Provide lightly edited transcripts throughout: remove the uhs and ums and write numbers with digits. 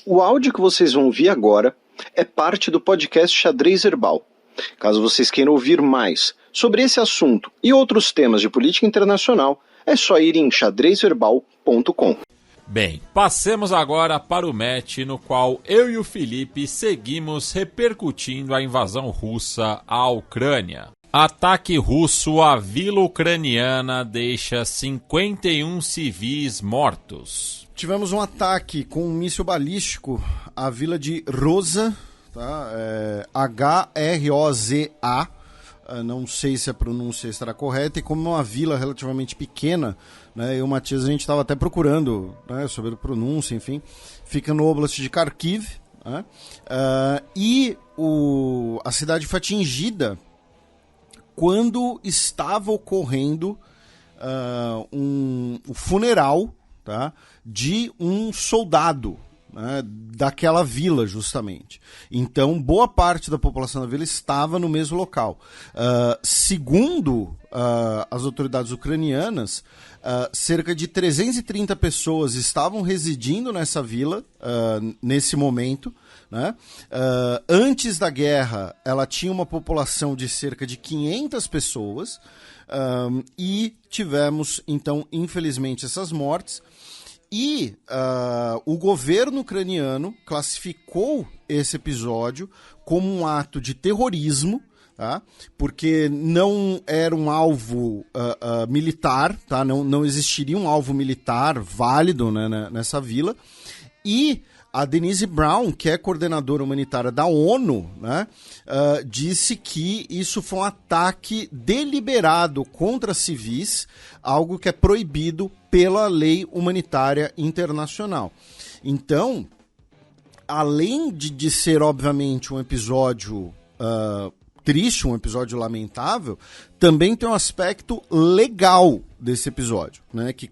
O áudio que vocês vão ouvir agora é parte do podcast Xadrez Herbal. Caso vocês queiram ouvir mais sobre esse assunto e outros temas de política internacional, é só ir em xadrezherbal.com. Bem, passemos agora para o match no qual eu e o Felipe seguimos repercutindo a invasão russa à Ucrânia. Ataque russo à vila ucraniana deixa 51 civis mortos. Tivemos um ataque com um míssil balístico à vila de Roza, tá? H-R-O-Z-A. Não sei se a pronúncia estará correta, e como é uma vila relativamente pequena, né, eu e o Matias a gente estava até procurando, né, sobre a pronúncia, enfim, fica no Oblast de Kharkiv, né, e a cidade foi atingida quando estava ocorrendo o funeral, tá, de um soldado, né, daquela vila, justamente. Então, boa parte da população da vila estava no mesmo local. Segundo as autoridades ucranianas, cerca de 330 pessoas estavam residindo nessa vila nesse momento, né? Antes da guerra, ela tinha uma população de cerca de 500 pessoas e tivemos, então, infelizmente, essas mortes. E o governo ucraniano classificou esse episódio como um ato de terrorismo, tá? Porque não era um alvo militar, tá? Não existiria um alvo militar válido, né, nessa vila. E a Denise Brown, que é coordenadora humanitária da ONU, né, disse que isso foi um ataque deliberado contra civis, algo que é proibido pela lei humanitária internacional. Então, além de ser, obviamente, um episódio triste, um episódio lamentável, também tem um aspecto legal desse episódio, né, que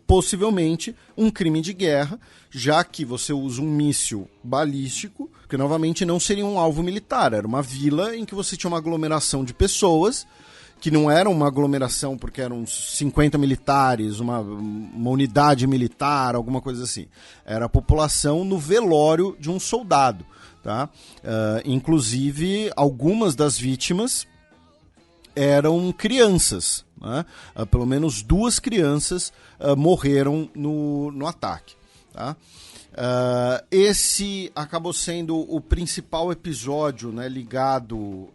possivelmente um crime de guerra, já que você usa um míssil balístico, que novamente não seria um alvo militar, era uma vila em que você tinha uma aglomeração de pessoas, que não era uma aglomeração porque eram 50 militares, uma unidade militar, alguma coisa assim. Era a população no velório de um soldado, tá? Inclusive, algumas das vítimas eram crianças, né? Pelo menos 2 crianças morreram no ataque, tá? Esse acabou sendo o principal episódio, né, ligado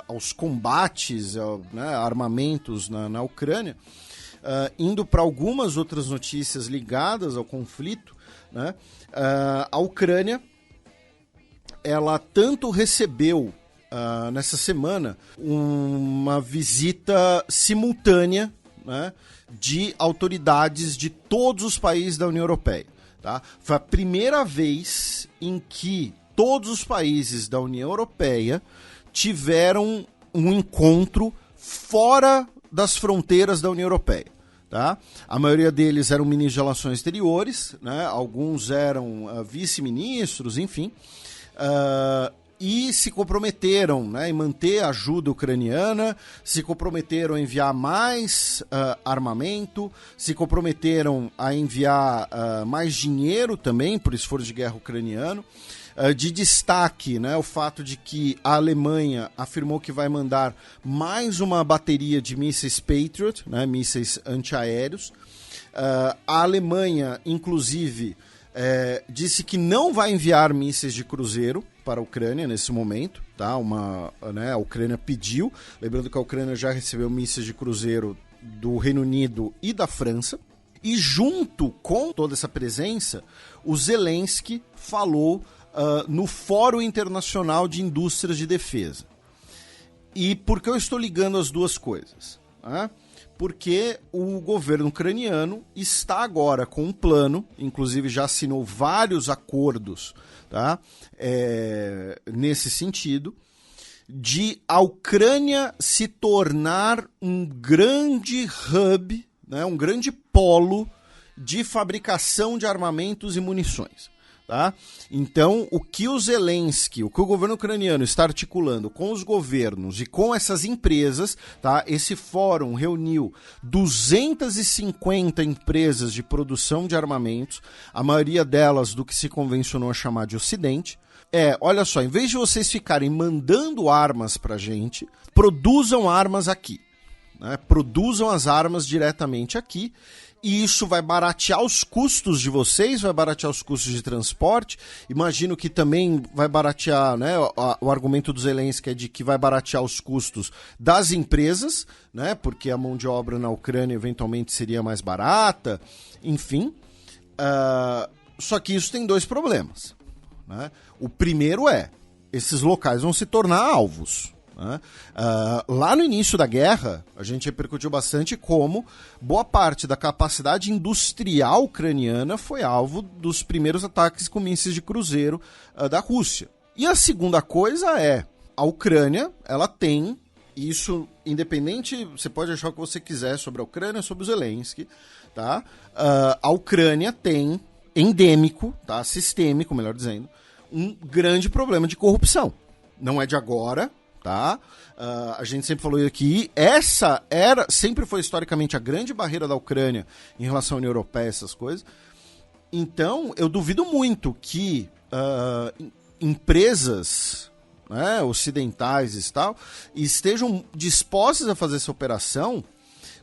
aos combates, né, armamentos na Ucrânia, indo para algumas outras notícias ligadas ao conflito, né? A Ucrânia, ela tanto recebeu nessa semana uma visita simultânea, né, de autoridades de todos os países da União Europeia. Tá? Foi a primeira vez em que todos os países da União Europeia tiveram um encontro fora das fronteiras da União Europeia. Tá? A maioria deles eram ministros de Relações Exteriores, né? Alguns eram vice-ministros, enfim, e se comprometeram, né, em manter a ajuda ucraniana, se comprometeram a enviar mais armamento, se comprometeram a enviar mais dinheiro também por esforço de guerra ucraniano. De destaque, né, o fato de que a Alemanha afirmou que vai mandar mais uma bateria de mísseis Patriot, né, mísseis antiaéreos. A Alemanha, inclusive, disse que não vai enviar mísseis de cruzeiro para a Ucrânia nesse momento, tá? A Ucrânia pediu, lembrando que a Ucrânia já recebeu mísseis de cruzeiro do Reino Unido e da França, e junto com toda essa presença, o Zelensky falou no Fórum Internacional de Indústrias de Defesa. E por que eu estou ligando as duas coisas? Porque o governo ucraniano está agora com um plano, inclusive já assinou vários acordos, tá? Nesse sentido, de a Ucrânia se tornar um grande hub, né? Um grande polo de fabricação de armamentos e munições. Tá? Então, o que o Zelensky, o que o governo ucraniano está articulando com os governos e com essas empresas, tá? Esse fórum reuniu 250 empresas de produção de armamentos, a maioria delas do que se convencionou a chamar de Ocidente. Olha só, em vez de vocês ficarem mandando armas pra gente, produzam armas aqui, né? Produzam as armas diretamente aqui. E isso vai baratear os custos de vocês, vai baratear os custos de transporte. Imagino que também vai baratear, né? O argumento do Zelensky é de que vai baratear os custos das empresas, né? Porque a mão de obra na Ucrânia eventualmente seria mais barata. Enfim. Só que isso tem dois problemas, né? O primeiro esses locais vão se tornar alvos. Lá no início da guerra, a gente repercutiu bastante como boa parte da capacidade industrial ucraniana foi alvo dos primeiros ataques com mísseis de cruzeiro da Rússia. E a segunda coisa a Ucrânia, ela tem, isso independente, você pode achar o que você quiser sobre a Ucrânia, sobre o Zelensky, tá? A Ucrânia tem endêmico, tá? Sistêmico, melhor dizendo, um grande problema de corrupção. Não é de agora, tá? A gente sempre falou aqui, sempre foi historicamente a grande barreira da Ucrânia em relação à União Europeia, essas coisas. Então, eu duvido muito que empresas, né, ocidentais e tal, estejam dispostas a fazer essa operação,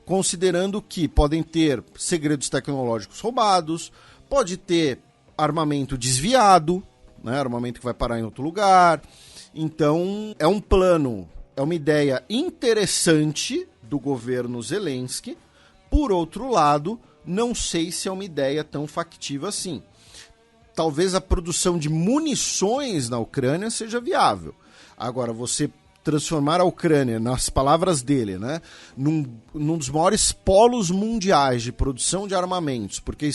considerando que podem ter segredos tecnológicos roubados, pode ter armamento desviado, né, armamento que vai parar em outro lugar. Então, é um plano, é uma ideia interessante do governo Zelensky. Por outro lado, não sei se é uma ideia tão factível assim. Talvez a produção de munições na Ucrânia seja viável. Agora, você transformar a Ucrânia, nas palavras dele, né, num dos maiores polos mundiais de produção de armamentos, porque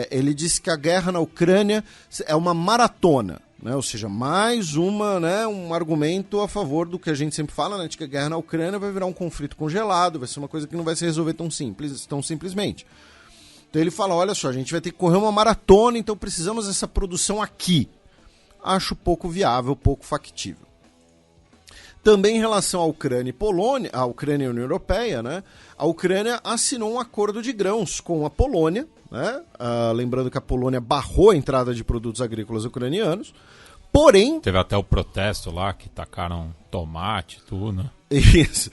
ele disse que a guerra na Ucrânia é uma maratona. Né? Ou seja, mais um argumento a favor do que a gente sempre fala, né, de que a guerra na Ucrânia vai virar um conflito congelado, vai ser uma coisa que não vai se resolver tão simplesmente. Então ele fala, olha só, a gente vai ter que correr uma maratona, então precisamos dessa produção aqui. Acho pouco viável, pouco factível. Também em relação à Ucrânia e Polônia, a Ucrânia e a União Europeia, né, a Ucrânia assinou um acordo de grãos com a Polônia, né, lembrando que a Polônia barrou a entrada de produtos agrícolas ucranianos, porém... Teve até o protesto lá, que tacaram tomate e tudo, né? Isso.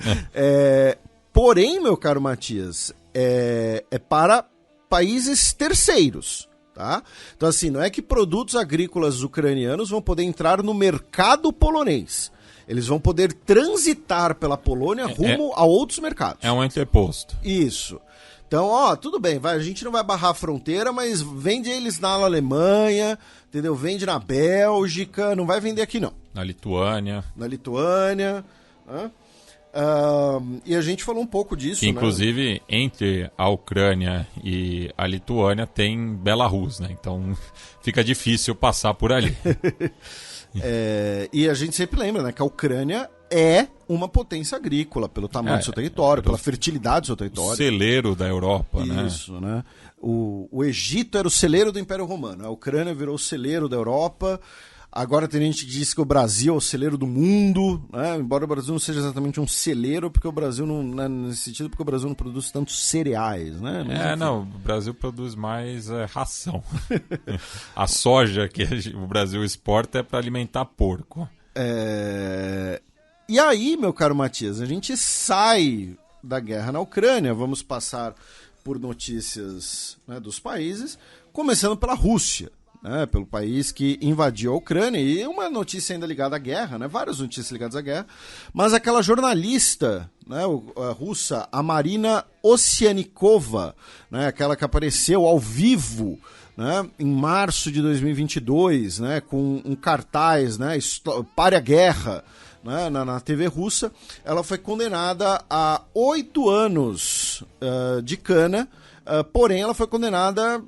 Porém, meu caro Matias, é para países terceiros. Tá? Então, assim, não é que produtos agrícolas ucranianos vão poder entrar no mercado polonês. Eles vão poder transitar pela Polônia rumo a outros mercados. É um entreposto. Isso. Então, tudo bem, a gente não vai barrar a fronteira, mas vende eles na Alemanha, entendeu? Vende na Bélgica, não vai vender aqui não. Na Lituânia. E a gente falou um pouco disso, que, inclusive, entre a Ucrânia e a Lituânia tem Belarus, né? Então fica difícil passar por ali. E a gente sempre lembra, né, que a Ucrânia é uma potência agrícola pelo tamanho do seu território, pela fertilidade do seu território. O celeiro da Europa, né? Isso, né? O Egito era o celeiro do Império Romano, a Ucrânia virou o celeiro da Europa. Agora tem gente que diz que o Brasil é o celeiro do mundo, né? Embora o Brasil não seja exatamente um celeiro, porque o Brasil não, né, nesse sentido, porque o Brasil não produz tantos cereais, né? Mas, o Brasil produz mais ração. A soja que o Brasil exporta é para alimentar porco. E aí, meu caro Matias, a gente sai da guerra na Ucrânia, vamos passar por notícias, né, dos países, começando pela Rússia. Né, pelo país que invadiu a Ucrânia, e uma notícia ainda ligada à guerra, né, várias notícias ligadas à guerra, mas aquela jornalista, né, a russa, a Marina Ossianikova, né, aquela que apareceu ao vivo, né, em março de 2022, né, com um cartaz, né, Pare a Guerra, né, na TV russa, ela foi condenada a 8 anos de cana. Porém, ela foi condenada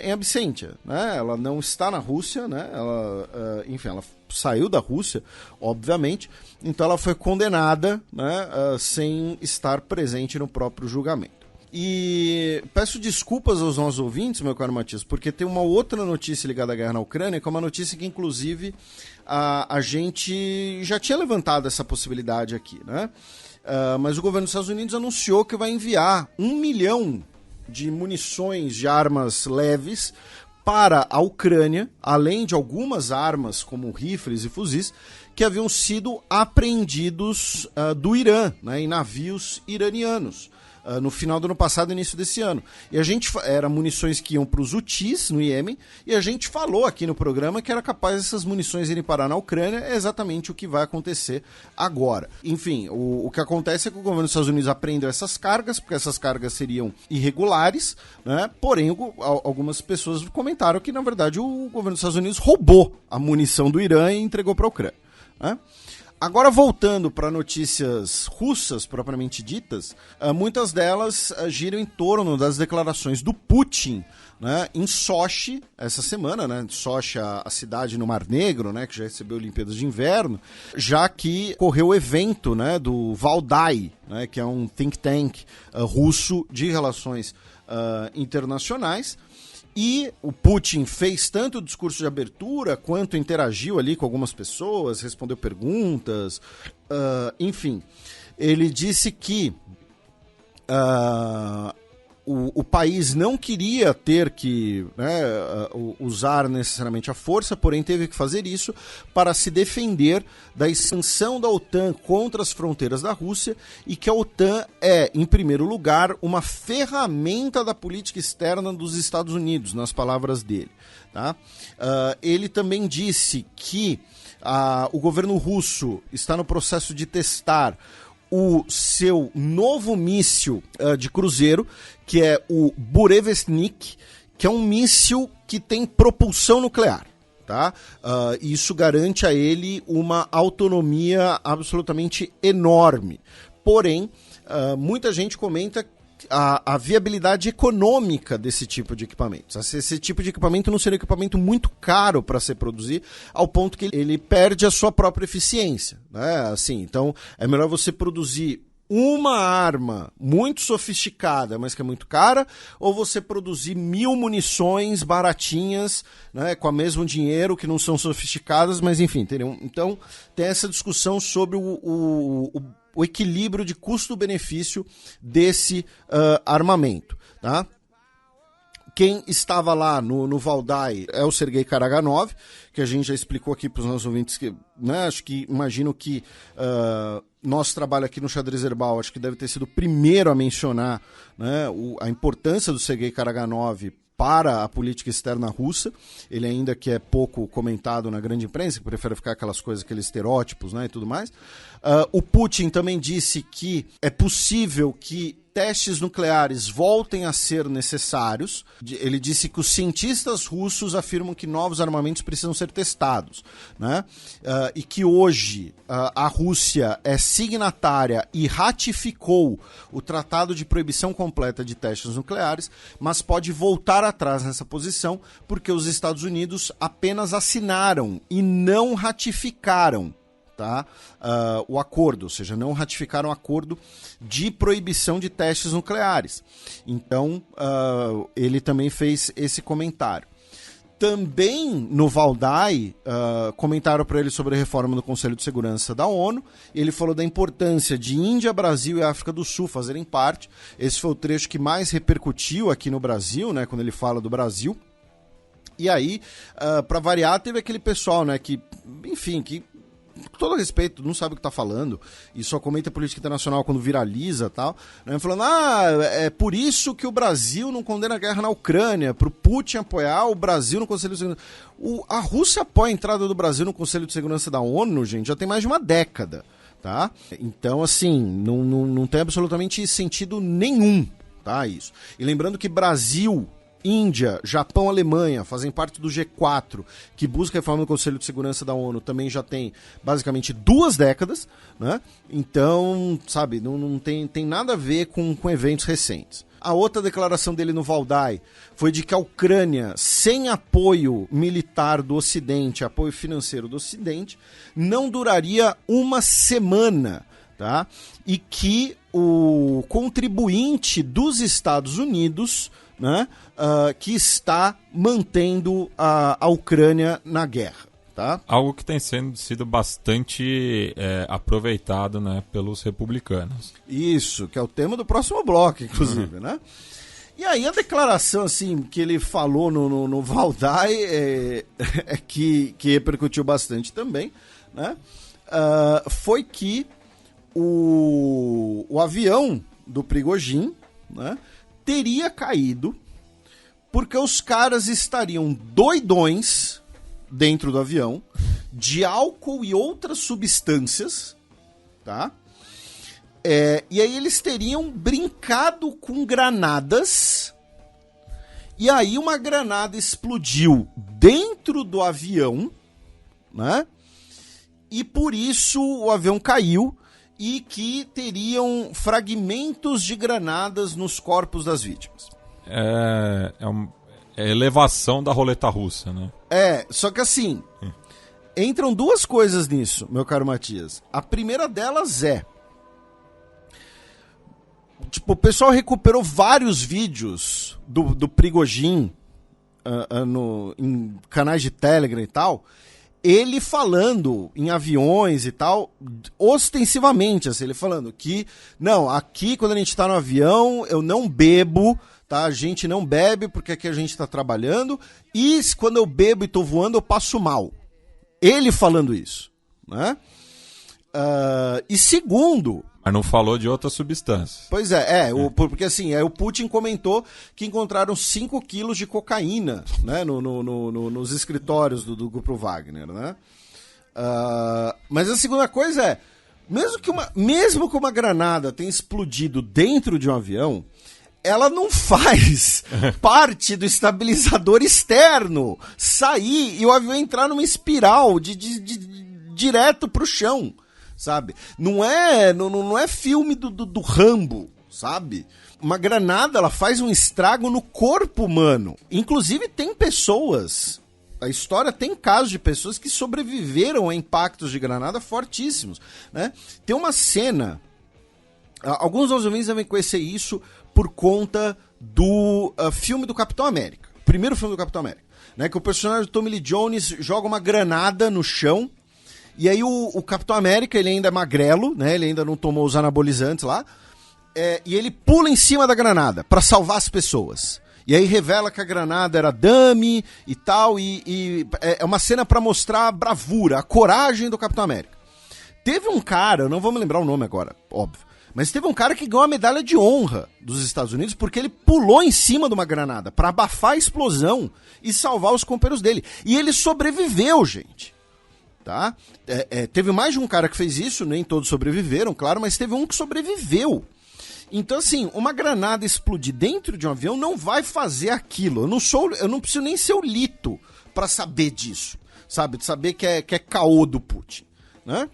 em absentia, né? Ela não está na Rússia, né? Ela saiu da Rússia, obviamente, então ela foi condenada, né, sem estar presente no próprio julgamento. E peço desculpas aos nossos ouvintes, meu caro Matias, porque tem uma outra notícia ligada à guerra na Ucrânia, que é uma notícia que, inclusive, a gente já tinha levantado essa possibilidade aqui, né? Mas o governo dos Estados Unidos anunciou que vai enviar 1 milhão de munições de armas leves para a Ucrânia, além de algumas armas, como rifles e fuzis, que haviam sido apreendidos do Irã, né, em navios iranianos, no final do ano passado e início desse ano. E a gente era munições que iam para os Houthis, no Iêmen, e a gente falou aqui no programa que era capaz dessas munições irem parar na Ucrânia. É exatamente o que vai acontecer agora. Enfim, o que acontece é que o governo dos Estados Unidos apreendeu essas cargas, porque essas cargas seriam irregulares, né? Porém, algumas pessoas comentaram que, na verdade, o governo dos Estados Unidos roubou a munição do Irã e entregou para a Ucrânia, né? Agora, voltando para notícias russas, propriamente ditas, muitas delas giram em torno das declarações do Putin, né, em Sochi, essa semana, né? Sochi, a cidade no Mar Negro, né, que já recebeu Olimpíadas de Inverno, já que ocorreu o evento, né, do Valdai, né, que é um think tank russo de relações internacionais. E o Putin fez tanto o discurso de abertura quanto interagiu ali com algumas pessoas, respondeu perguntas, enfim. Ele disse que o país não queria ter que, né, usar necessariamente a força, porém teve que fazer isso para se defender da expansão da OTAN contra as fronteiras da Rússia, e que a OTAN é, em primeiro lugar, uma ferramenta da política externa dos Estados Unidos, nas palavras dele. Tá? Ele também disse que o governo russo está no processo de testar o seu novo míssil de cruzeiro, que é o Burevestnik, que é um míssil que tem propulsão nuclear. Tá? Isso garante a ele uma autonomia absolutamente enorme. Porém, muita gente comenta a viabilidade econômica desse tipo de equipamento. Esse tipo de equipamento não seria um equipamento muito caro para se produzir, ao ponto que ele perde a sua própria eficiência, né? Assim, então, é melhor você produzir uma arma muito sofisticada, mas que é muito cara, ou você produzir 1000 munições baratinhas, né, com o mesmo dinheiro, que não são sofisticadas, mas enfim, entendeu? Então, tem essa discussão sobre o equilíbrio de custo-benefício desse armamento, tá? Quem estava lá no Valdai é o Sergei Karaganov, que a gente já explicou aqui para os nossos ouvintes, que, né, imagino que nosso trabalho aqui no Xadrez Herbal, acho que deve ter sido o primeiro a mencionar, né, a importância do Sergei Karaganov para a política externa russa. Ele ainda que é pouco comentado na grande imprensa, que prefere ficar aquelas coisas, aqueles estereótipos, né, e tudo mais. O Putin também disse que é possível que testes nucleares voltem a ser necessários. Ele disse que os cientistas russos afirmam que novos armamentos precisam ser testados, né? E que hoje a Rússia é signatária e ratificou o Tratado de Proibição Completa de Testes Nucleares, mas pode voltar atrás nessa posição porque os Estados Unidos apenas assinaram e não ratificaram, tá, o acordo, ou seja, não ratificaram o acordo de proibição de testes nucleares. Então, ele também fez esse comentário. Também no Valdai, comentaram para ele sobre a reforma do Conselho de Segurança da ONU. Ele falou da importância de Índia, Brasil e África do Sul fazerem parte. Esse foi o trecho que mais repercutiu aqui no Brasil, né, quando ele fala do Brasil. E aí, para variar, teve aquele pessoal, né, que, enfim, que com todo respeito, não sabe o que está falando e só comenta política internacional quando viraliza e tal, né? Falando, é por isso que o Brasil não condena a guerra na Ucrânia, para o Putin apoiar o Brasil no Conselho de Segurança. A Rússia apoia a entrada do Brasil no Conselho de Segurança da ONU, gente, já tem mais de uma década, tá? Então, assim, não tem absolutamente sentido nenhum, tá, isso. E lembrando que Brasil, Índia, Japão, Alemanha fazem parte do G4, que busca a reforma do Conselho de Segurança da ONU, também já tem basicamente 2 décadas, né? Então, sabe, não tem nada a ver com eventos recentes. A outra declaração dele no Valdai foi de que a Ucrânia, sem apoio militar do Ocidente, apoio financeiro do Ocidente, não duraria uma semana, tá? E que o contribuinte dos Estados Unidos, né, que está mantendo a Ucrânia na guerra. Tá? Algo que tem sido bastante aproveitado, né, pelos republicanos. Isso, que é o tema do próximo bloco, inclusive, né? E aí a declaração assim, que ele falou no Valdai que repercutiu bastante também, né? Foi que o avião do Prigozhin, né, teria caído porque os caras estariam doidões dentro do avião, de álcool e outras substâncias, tá? E aí eles teriam brincado com granadas, e aí uma granada explodiu dentro do avião, né? E por isso o avião caiu, e que teriam fragmentos de granadas nos corpos das vítimas. É elevação da roleta russa, né? Só que assim, entram duas coisas nisso, meu caro Matias. A primeira delas tipo, o pessoal recuperou vários vídeos do Prigozhin em canais de Telegram e tal, ele falando em aviões e tal, ostensivamente, assim, ele falando que, não, aqui quando a gente tá no avião, eu não bebo, tá? A gente não bebe porque aqui a gente tá trabalhando, e quando eu bebo e tô voando, eu passo mal. Ele falando isso, né? E segundo... Mas não falou de outras substâncias. Pois porque assim, o Putin comentou que encontraram 5 quilos de cocaína, né, nos escritórios do Grupo Wagner, né? Mas a segunda coisa mesmo que uma granada tenha explodido dentro de um avião, ela não faz parte do estabilizador externo sair e o avião entrar numa espiral direto pro chão, sabe? Não é filme do Rambo, sabe? Uma granada, ela faz um estrago no corpo humano. Inclusive tem pessoas, a história tem casos de pessoas que sobreviveram a impactos de granada fortíssimos, né? Tem uma cena, alguns dos ouvintes devem conhecer isso por conta do filme do Capitão América. O primeiro filme do Capitão América, né? Que o personagem do Tommy Lee Jones joga uma granada no chão. E aí o Capitão América, ele ainda é magrelo, né? Ele ainda não tomou os anabolizantes lá. E ele pula em cima da granada pra salvar as pessoas. E aí revela que a granada era dummy e tal. E é uma cena pra mostrar a bravura, a coragem do Capitão América. Teve um cara, eu não vou me lembrar o nome agora, óbvio. Mas teve um cara que ganhou a medalha de honra dos Estados Unidos porque ele pulou em cima de uma granada pra abafar a explosão e salvar os companheiros dele. E ele sobreviveu, gente. Tá? Teve mais de um cara que fez isso, nem todos sobreviveram, claro, mas teve um que sobreviveu. Então, assim, uma granada explodir dentro de um avião não vai fazer aquilo. Eu não preciso nem ser o Lito pra saber disso, sabe? De saber que é caô do Putin, né?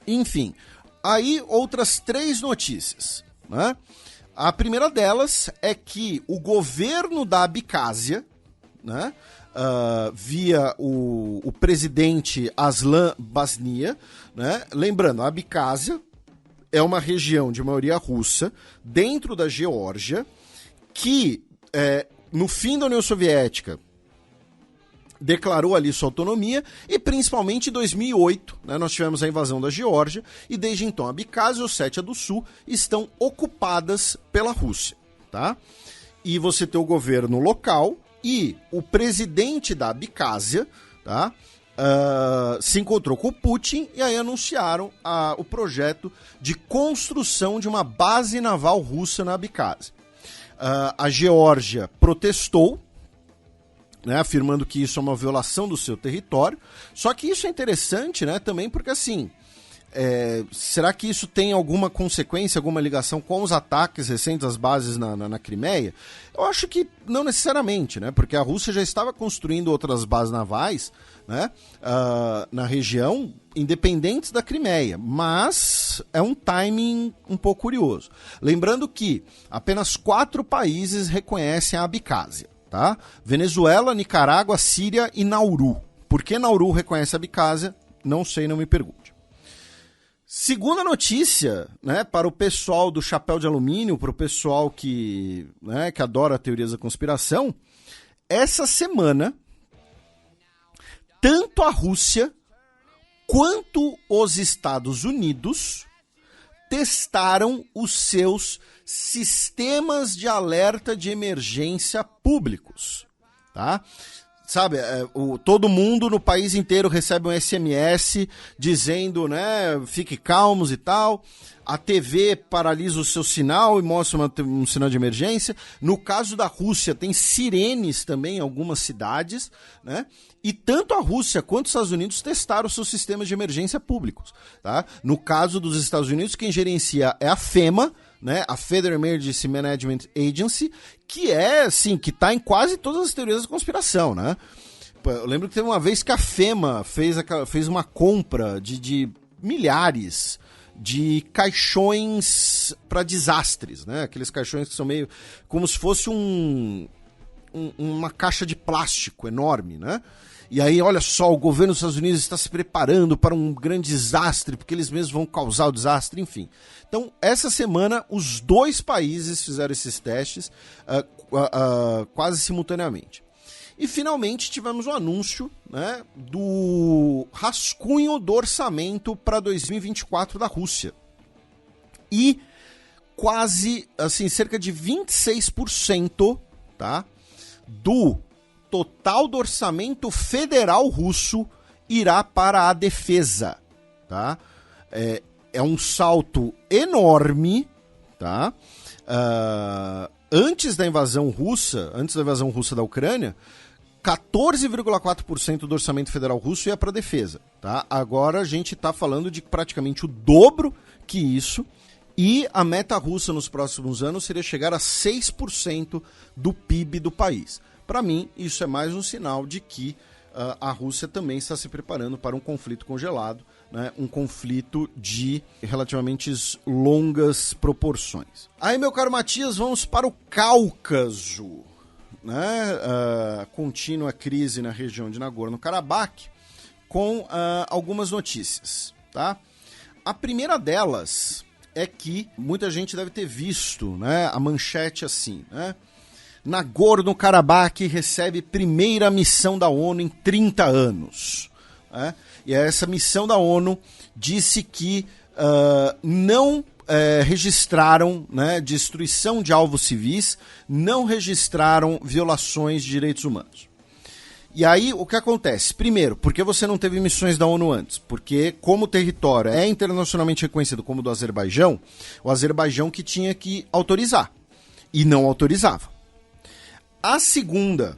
Enfim, aí outras 3 notícias, né? A primeira delas é que o governo da Abcásia, né? Via o presidente Aslan Basnia, né? Lembrando, a Abcásia é uma região de maioria russa dentro da Geórgia que, no fim da União Soviética, declarou ali sua autonomia e principalmente em 2008, né, nós tivemos a invasão da Geórgia e desde então a Abcásia e Ossétia do Sul estão ocupadas pela Rússia, tá? E você tem o governo local e o presidente da Abcásia, tá, se encontrou com o Putin e aí anunciaram o projeto de construção de uma base naval russa na Abcásia. A Geórgia protestou, né, afirmando que isso é uma violação do seu território. Só que isso é interessante, né, também porque assim, será que isso tem alguma consequência, alguma ligação com os ataques recentes às bases na Crimeia? Eu acho que não necessariamente, né? Porque a Rússia já estava construindo outras bases navais, né, na região, independentes da Crimeia. Mas é um timing um pouco curioso. Lembrando que apenas 4 países reconhecem a Abcásia, tá? Venezuela, Nicarágua, Síria e Nauru. Por que Nauru reconhece a Abcásia? Não sei, não me pergunte. Segunda notícia, né, para o pessoal do chapéu de alumínio, para o pessoal que adora teorias da conspiração, essa semana, tanto a Rússia quanto os Estados Unidos testaram os seus sistemas de alerta de emergência públicos, tá? Sabe, todo mundo no país inteiro recebe um SMS dizendo, né, fique calmos e tal. A TV paralisa o seu sinal e mostra um sinal de emergência. No caso da Rússia, tem sirenes também em algumas cidades, né? E tanto a Rússia quanto os Estados Unidos testaram seus sistemas de emergência públicos, tá? No caso dos Estados Unidos, quem gerencia é a FEMA, né, a Federal Emergency Management Agency, que é, assim, que tá em quase todas as teorias da conspiração, né? Eu lembro que teve uma vez que a FEMA fez uma compra de milhares de caixões para desastres, né? Aqueles caixões que são meio como se fosse uma caixa de plástico enorme, né? E aí, olha só, o governo dos Estados Unidos está se preparando para um grande desastre, porque eles mesmos vão causar o desastre, enfim. Então, essa semana, os dois países fizeram esses testes quase simultaneamente. E, finalmente, tivemos o anúncio, né, do rascunho do orçamento para 2024 da Rússia. E quase, assim, cerca de 26%, tá, do total do orçamento federal russo irá para a defesa, tá? É um salto enorme, tá? Antes da invasão russa da Ucrânia, 14,4% do orçamento federal russo ia para a defesa, tá? Agora a gente está falando de praticamente o dobro que isso, e a meta russa nos próximos anos seria chegar a 6% do PIB do país. Para mim, isso é mais um sinal de que a Rússia também está se preparando para um conflito congelado, né? Um conflito de relativamente longas proporções. Aí, meu caro Matias, vamos para o Cáucaso, né? Contínua crise na região de Nagorno-Karabakh, com algumas notícias, tá? A primeira delas é que muita gente deve ter visto, né, a manchete assim, né? Nagorno-Karabakh recebe primeira missão da ONU em 30 anos. Né? E essa missão da ONU disse que não registraram, né, destruição de alvos civis, não registraram violações de direitos humanos. E aí, o que acontece? Primeiro, por que você não teve missões da ONU antes? Porque, como o território é internacionalmente reconhecido como do Azerbaijão, o Azerbaijão que tinha que autorizar, e não autorizava. A segunda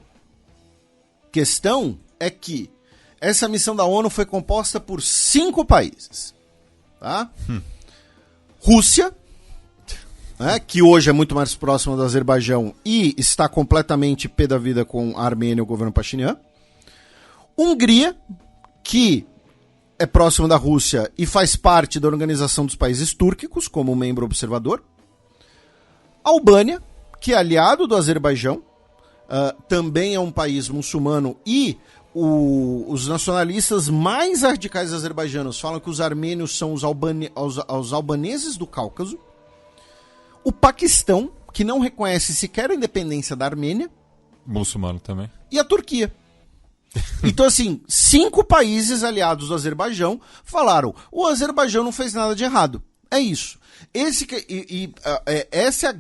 questão é que essa missão da ONU foi composta por 5 países. Tá? Rússia, né, que hoje é muito mais próxima do Azerbaijão e está completamente pé da vida com a Armênia e o governo Pashinyan. Hungria, que é próximo da Rússia e faz parte da Organização dos Países Túrquicos como membro observador. Albânia, que é aliado do Azerbaijão, também é um país muçulmano e os nacionalistas mais radicais azerbaijanos falam que os armênios são os albaneses do Cáucaso. O Paquistão, que não reconhece sequer a independência da Armênia. Muçulmano também. E a Turquia. Então, assim, 5 países aliados do Azerbaijão falaram: o Azerbaijão não fez nada de errado. É isso. Esse é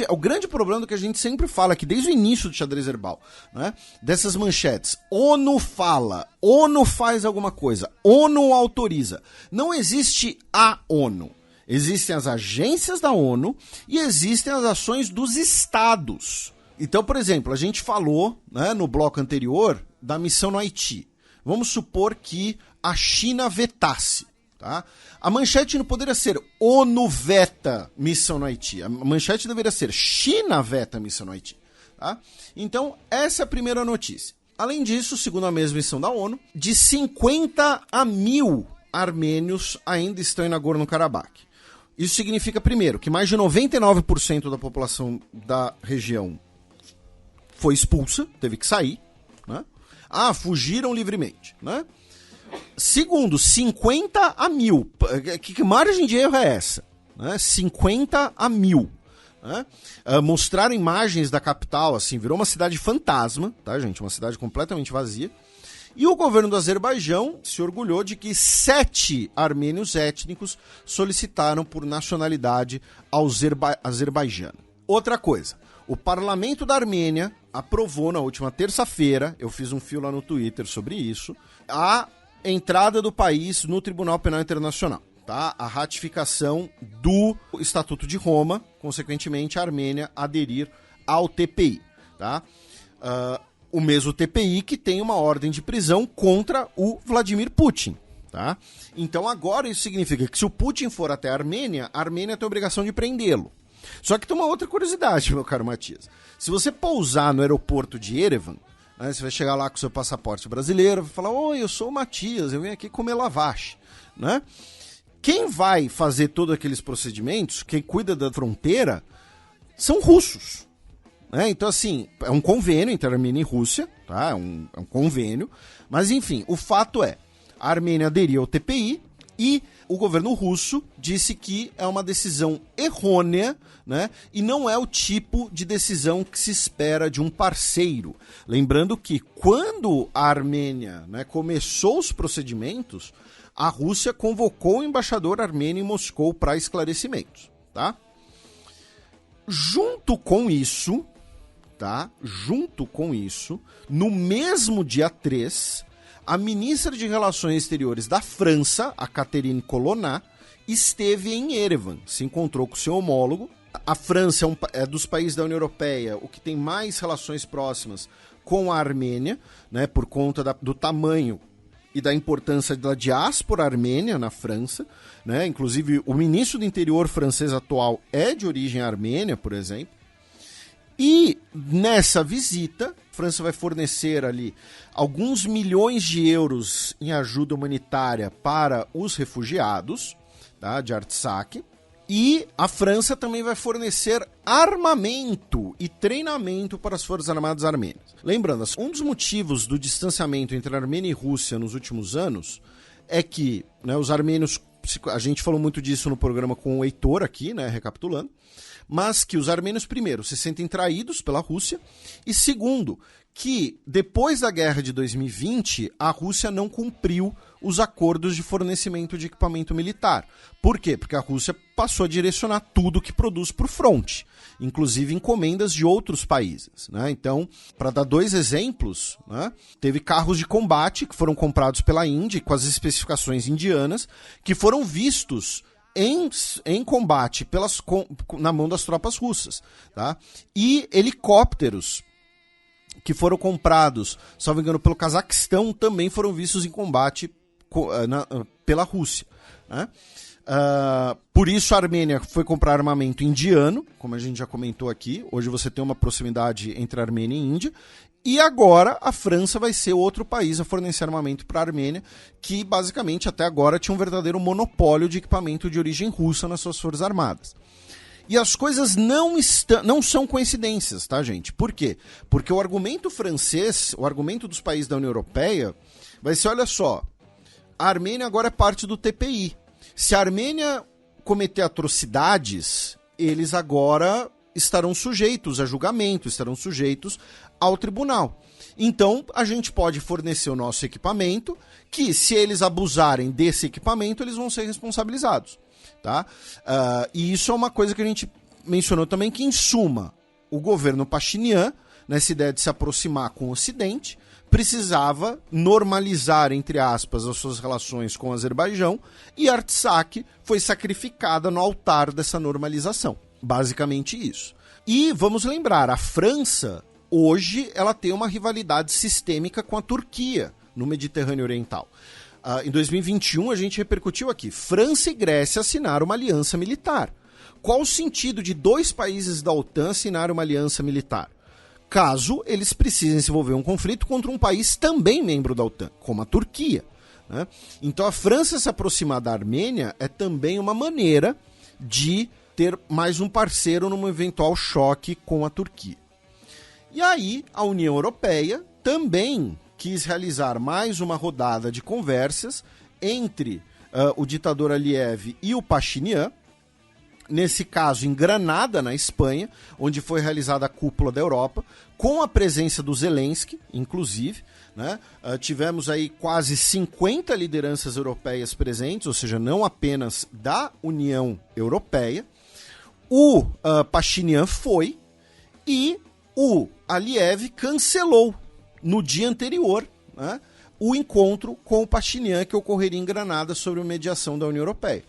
o grande problema do que a gente sempre fala aqui, desde o início do Xadrez Herbal, né? Dessas manchetes. ONU fala, ONU faz alguma coisa, ONU autoriza. Não existe a ONU. Existem as agências da ONU e existem as ações dos estados. Então, por exemplo, a gente falou, né, no bloco anterior da missão no Haiti. Vamos supor que a China vetasse. Tá? A manchete não poderia ser ONU veta missão no Haiti. A manchete deveria ser China veta missão no Haiti. Tá? Então, essa é a primeira notícia. Além disso, segundo a mesma missão da ONU, de 50 a 1.000 armênios ainda estão em Nagorno-Karabakh. Isso significa, primeiro, que mais de 99% da população da região foi expulsa, teve que sair. Né? Fugiram livremente. Né? Segundo, 50 a 1000. Que margem de erro é essa? 50 a 1000. Mostraram imagens da capital, assim, virou uma cidade fantasma, tá, gente? Uma cidade completamente vazia. E o governo do Azerbaijão se orgulhou de que 7 armênios étnicos solicitaram por nacionalidade azerbaijana. Outra coisa, o parlamento da Armênia aprovou na última terça-feira, eu fiz um fio lá no Twitter sobre isso, a entrada do país no Tribunal Penal Internacional, tá? A ratificação do Estatuto de Roma, consequentemente a Armênia aderir ao TPI, tá? O mesmo TPI que tem uma ordem de prisão contra o Vladimir Putin, tá? Então agora isso significa que se o Putin for até a Armênia tem a obrigação de prendê-lo. Só que tem uma outra curiosidade, meu caro Matias. Se você pousar no aeroporto de Yerevan, você vai chegar lá com seu passaporte brasileiro, vai falar, oi, eu sou o Matias, eu venho aqui comer lavache, né? Quem vai fazer todos aqueles procedimentos, quem cuida da fronteira, são russos. Então, assim, é um convênio entre a Armênia e Rússia, tá? É um convênio, mas enfim, o fato é, a Armênia aderiu ao TPI e o governo russo disse que é uma decisão errônea, né? E não é o tipo de decisão que se espera de um parceiro. Lembrando que quando a Armênia, né, começou os procedimentos, a Rússia convocou o embaixador armênio em Moscou para esclarecimentos, tá? Junto com isso, no mesmo dia 3, a ministra de Relações Exteriores da França, a Catherine Colonna, esteve em Yerevan, se encontrou com seu homólogo. A França é dos países da União Europeia o que tem mais relações próximas com a Armênia, né, por conta do tamanho e da importância da diáspora armênia na França, né? Inclusive o ministro do interior francês atual é de origem armênia, por exemplo. E nessa visita, a França vai fornecer ali alguns milhões de euros em ajuda humanitária para os refugiados, tá, de Artsakh. E a França também vai fornecer armamento e treinamento para as Forças Armadas armênias. Lembrando, um dos motivos do distanciamento entre a Armênia e Rússia nos últimos anos é que, né, os armênios, a gente falou muito disso no programa com o Heitor aqui, né, recapitulando, mas que os armênios, primeiro, se sentem traídos pela Rússia, e segundo, que depois da guerra de 2020, a Rússia não cumpriu os acordos de fornecimento de equipamento militar. Por quê? Porque a Rússia passou a direcionar tudo que produz para o fronte, inclusive encomendas de outros países, né? Então, para dar 2 exemplos, né, teve carros de combate que foram comprados pela Índia com as especificações indianas, que foram vistos em combate na mão das tropas russas, tá? E helicópteros que foram comprados, salvo engano, pelo Cazaquistão, também foram vistos em combate pela Rússia, né? Por isso a Armênia foi comprar armamento indiano, como a gente já comentou aqui. Hoje você tem uma proximidade entre a Armênia e a Índia. E agora a França vai ser outro país a fornecer armamento para a Armênia, que basicamente até agora tinha um verdadeiro monopólio de equipamento de origem russa nas suas forças armadas. E as coisas não são coincidências, tá, gente? Por quê? Porque o argumento francês, o argumento dos países da União Europeia, vai ser, olha só, a Armênia agora é parte do TPI. Se a Armênia cometer atrocidades, eles agora estarão sujeitos a julgamento, estarão sujeitos ao tribunal. Então, a gente pode fornecer o nosso equipamento, que se eles abusarem desse equipamento, eles vão ser responsabilizados. Tá? E isso é uma coisa que a gente mencionou também, que em suma, o governo Pashinyan, nessa ideia de se aproximar com o Ocidente, precisava normalizar, entre aspas, as suas relações com o Azerbaijão, e Artsakh foi sacrificada no altar dessa normalização. Basicamente isso. E vamos lembrar, a França, hoje, ela tem uma rivalidade sistêmica com a Turquia no Mediterrâneo Oriental. Em 2021, a gente repercutiu aqui. França e Grécia assinaram uma aliança militar. Qual o sentido de 2 países da OTAN assinarem uma aliança militar? Caso eles precisem desenvolver um conflito contra um país também membro da OTAN, como a Turquia, né? Então a França se aproximar da Armênia é também uma maneira de ter mais um parceiro num eventual choque com a Turquia. E aí a União Europeia também quis realizar mais uma rodada de conversas entre o ditador Aliyev e o Pashinyan, nesse caso em Granada, na Espanha, onde foi realizada a cúpula da Europa, com a presença do Zelensky, inclusive, né? Tivemos aí quase 50 lideranças europeias presentes, ou seja, não apenas da União Europeia. O Pashinyan foi e o Aliyev cancelou no dia anterior, né, o encontro com o Pashinyan que ocorreria em Granada sobre a mediação da União Europeia.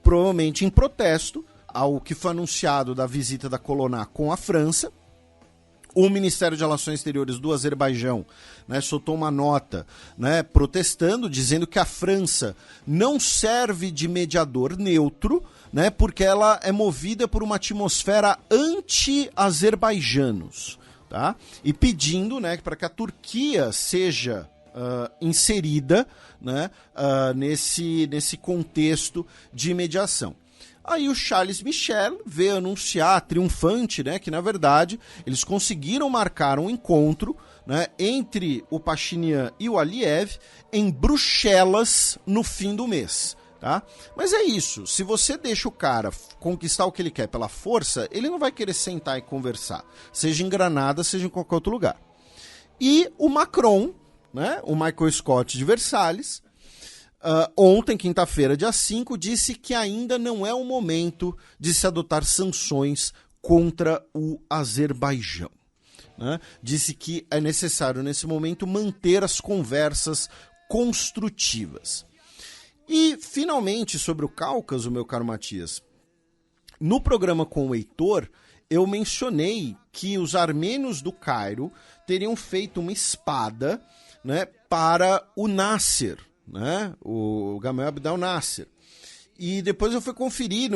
Provavelmente em protesto ao que foi anunciado da visita da Colonna com a França. O Ministério de Relações Exteriores do Azerbaijão, né, soltou uma nota, né, protestando, dizendo que a França não serve de mediador neutro, né, porque ela é movida por uma atmosfera anti-azerbaijanos, tá? E pedindo, né, para que a Turquia seja inserida, né, nesse contexto de mediação. Aí o Charles Michel veio anunciar, triunfante, né, que na verdade eles conseguiram marcar um encontro, né, entre o Pashinyan e o Aliyev em Bruxelas no fim do mês. Tá? Mas é isso, se você deixa o cara conquistar o que ele quer pela força, ele não vai querer sentar e conversar, seja em Granada, seja em qualquer outro lugar. E o Macron, né, o Michael Scott de Versalhes, ontem, quinta-feira, dia 5, disse que ainda não é o momento de se adotar sanções contra o Azerbaijão. Né? Disse que é necessário, nesse momento, manter as conversas construtivas. E, finalmente, sobre o Cáucaso, meu caro Matias, no programa com o Heitor, eu mencionei que os armênios do Cairo teriam feito uma espada, né, para o Nasser, né, o Gamal Abdel Nasser. E depois eu fui conferir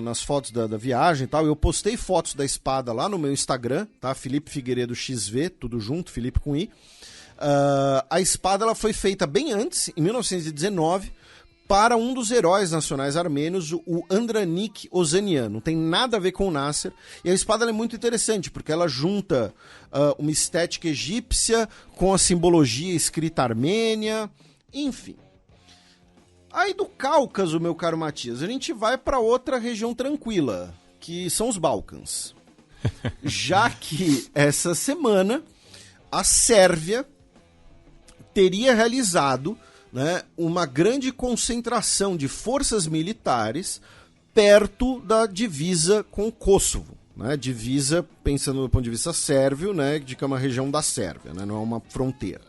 nas fotos da viagem e tal. Eu postei fotos da espada lá no meu Instagram, tá? Felipe Figueiredo XV, tudo junto, Felipe com I. A espada ela foi feita bem antes, em 1919, para um dos heróis nacionais armênios, o Andranik Ozanian. Não tem nada a ver com o Nasser. E a espada ela é muito interessante, porque ela junta uma estética egípcia com a simbologia escrita armênia, enfim. Aí do Cáucaso, meu caro Matias, a gente vai para outra região tranquila, que são os Balcãs. Já que essa semana a Sérvia teria realizado, né, uma grande concentração de forças militares perto da divisa com o Kosovo. Né, divisa, pensando do ponto de vista sérvio, né, de que é uma região da Sérvia, né, não é uma fronteira.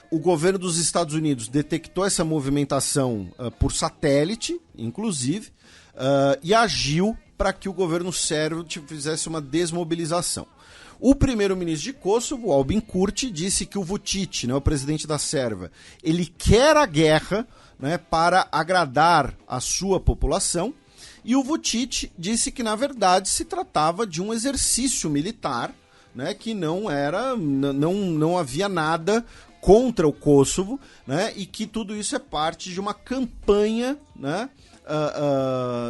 O governo dos Estados Unidos detectou essa movimentação por satélite, inclusive, e agiu para que o governo sérvio fizesse uma desmobilização. O primeiro-ministro de Kosovo, Albin Kurti, disse que o Vučić, né, o presidente da Sérvia, ele quer a guerra, né, para agradar a sua população, e o Vučić disse que, na verdade, se tratava de um exercício militar, né, que não havia nada contra o Kosovo, né, e que tudo isso é parte de uma campanha, né,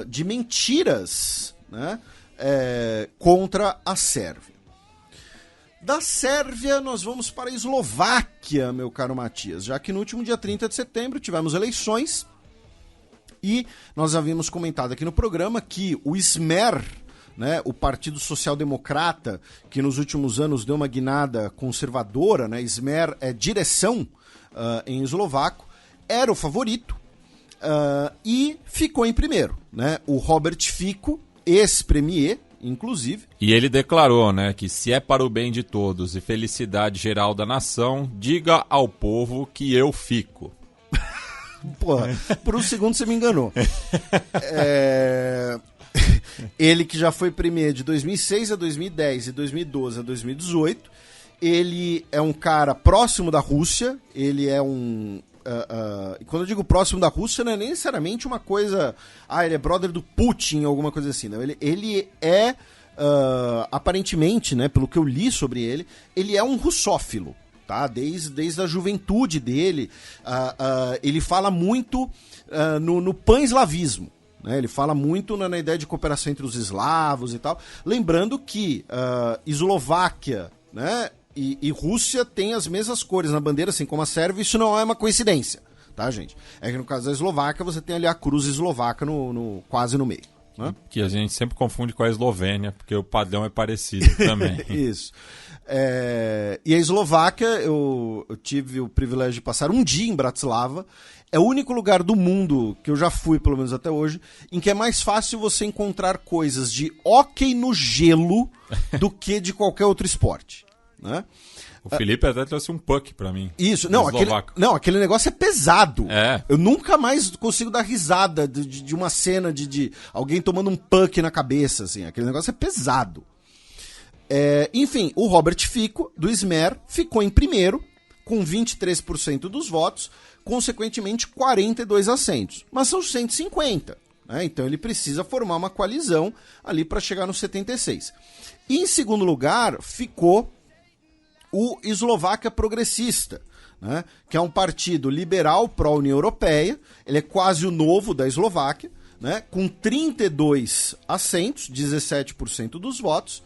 de mentiras, né, contra a Sérvia. Da Sérvia, nós vamos para a Eslováquia, meu caro Matias, já que no último dia 30 de setembro tivemos eleições e nós havíamos comentado aqui no programa que o Smer, né, o Partido Social Democrata, que nos últimos anos deu uma guinada conservadora, né, Smer é direção em eslovaco, era o favorito e ficou em primeiro. Né, o Robert Fico, ex-premier, inclusive. E ele declarou, né, que se é para o bem de todos e felicidade geral da nação, diga ao povo que eu fico. Porra, por um segundo você me enganou. Ele que já foi premier de 2006 a 2010 e 2012 a 2018, ele é um cara próximo da Rússia, ele é um... quando eu digo próximo da Rússia, não é necessariamente uma coisa... ele é brother do Putin, alguma coisa assim. Não. Ele é, aparentemente, né, pelo que eu li sobre ele, ele é um russófilo. Tá? Desde a juventude dele, ele fala muito no pan-eslavismo. Né? Ele fala muito na ideia de cooperação entre os eslavos e tal. Lembrando que Eslováquia, né, e Rússia tem as mesmas cores na bandeira, assim como a Sérvia. Isso não é uma coincidência, tá, gente? É que no caso da Eslováquia, você tem ali a cruz eslovaca quase no meio. Né? Que a gente sempre confunde com a Eslovênia, porque o padrão é parecido também. Isso. E a Eslováquia, eu tive o privilégio de passar um dia em Bratislava. É o único lugar do mundo, que eu já fui pelo menos até hoje, em que é mais fácil você encontrar coisas de hóquei no gelo do que de qualquer outro esporte. Né? O Felipe até trouxe um puck pra mim. Isso, aquele negócio é pesado. Eu nunca mais consigo dar risada de uma cena de alguém tomando um puck na cabeça, assim. Aquele negócio é pesado. Enfim, o Robert Fico, do Smer, ficou em primeiro, com 23% dos votos, consequentemente 42 assentos. Mas são 150, né? Então ele precisa formar uma coalizão ali para chegar nos 76. E em segundo lugar ficou o Eslováquia Progressista, né? Que é um partido liberal pró-União Europeia. Ele é quase o novo da Eslováquia, né? Com 32 assentos, 17% dos votos.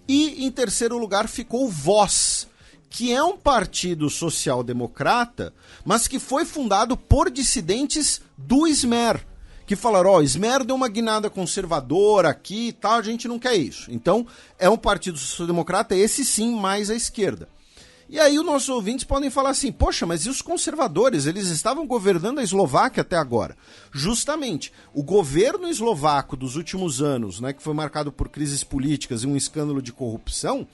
E em terceiro lugar ficou o VOS, que é um partido social-democrata, mas que foi fundado por dissidentes do Smer, que falaram, Smer deu uma guinada conservadora aqui e tal, a gente não quer isso. Então, é um partido social-democrata, esse sim, mais à esquerda. E aí os nossos ouvintes podem falar assim, poxa, mas e os conservadores? Eles estavam governando a Eslováquia até agora. Justamente, o governo eslovaco dos últimos anos, né, que foi marcado por crises políticas e um escândalo de corrupção,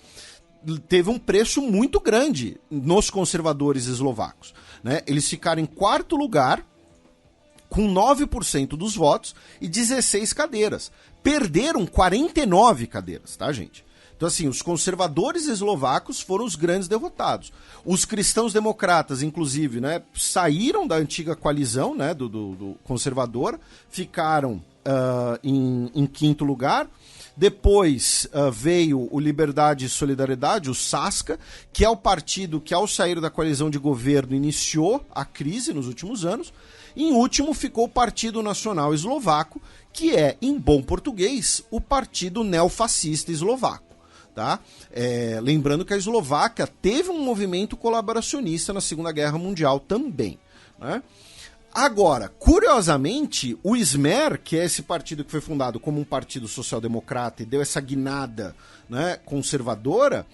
teve um preço muito grande nos conservadores eslovacos. Né? Eles ficaram em quarto lugar, com 9% dos votos e 16 cadeiras. Perderam 49 cadeiras, tá, gente? Então, assim, os conservadores eslovacos foram os grandes derrotados. Os cristãos democratas, inclusive, né, saíram da antiga coalizão, né, do conservador, ficaram em quinto lugar. Depois veio o Liberdade e Solidariedade, o SASCA, que é o partido que, ao sair da coalizão de governo, iniciou a crise nos últimos anos. E, em último, ficou o Partido Nacional Eslovaco, que é, em bom português, o Partido Neofascista Eslovaco. Tá? Lembrando que a Eslováquia teve um movimento colaboracionista na Segunda Guerra Mundial também. Né? Agora, curiosamente, o Smer, que é esse partido que foi fundado como um partido social-democrata e deu essa guinada, né, conservadora,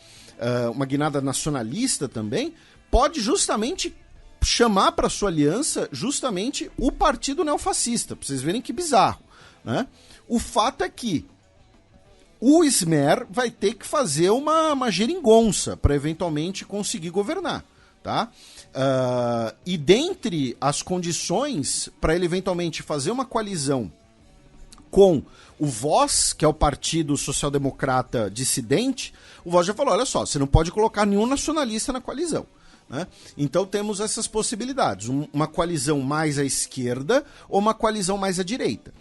uma guinada nacionalista também, pode justamente chamar para sua aliança justamente o partido neofascista, para vocês verem que bizarro. Né? O fato é que o Smer vai ter que fazer uma geringonça para eventualmente conseguir governar. Tá? E dentre as condições para ele eventualmente fazer uma coalizão com o VOS, que é o Partido Social Democrata Dissidente, o VOS já falou, olha só, você não pode colocar nenhum nacionalista na coalizão. Né? Então temos essas possibilidades, uma coalizão mais à esquerda ou uma coalizão mais à direita.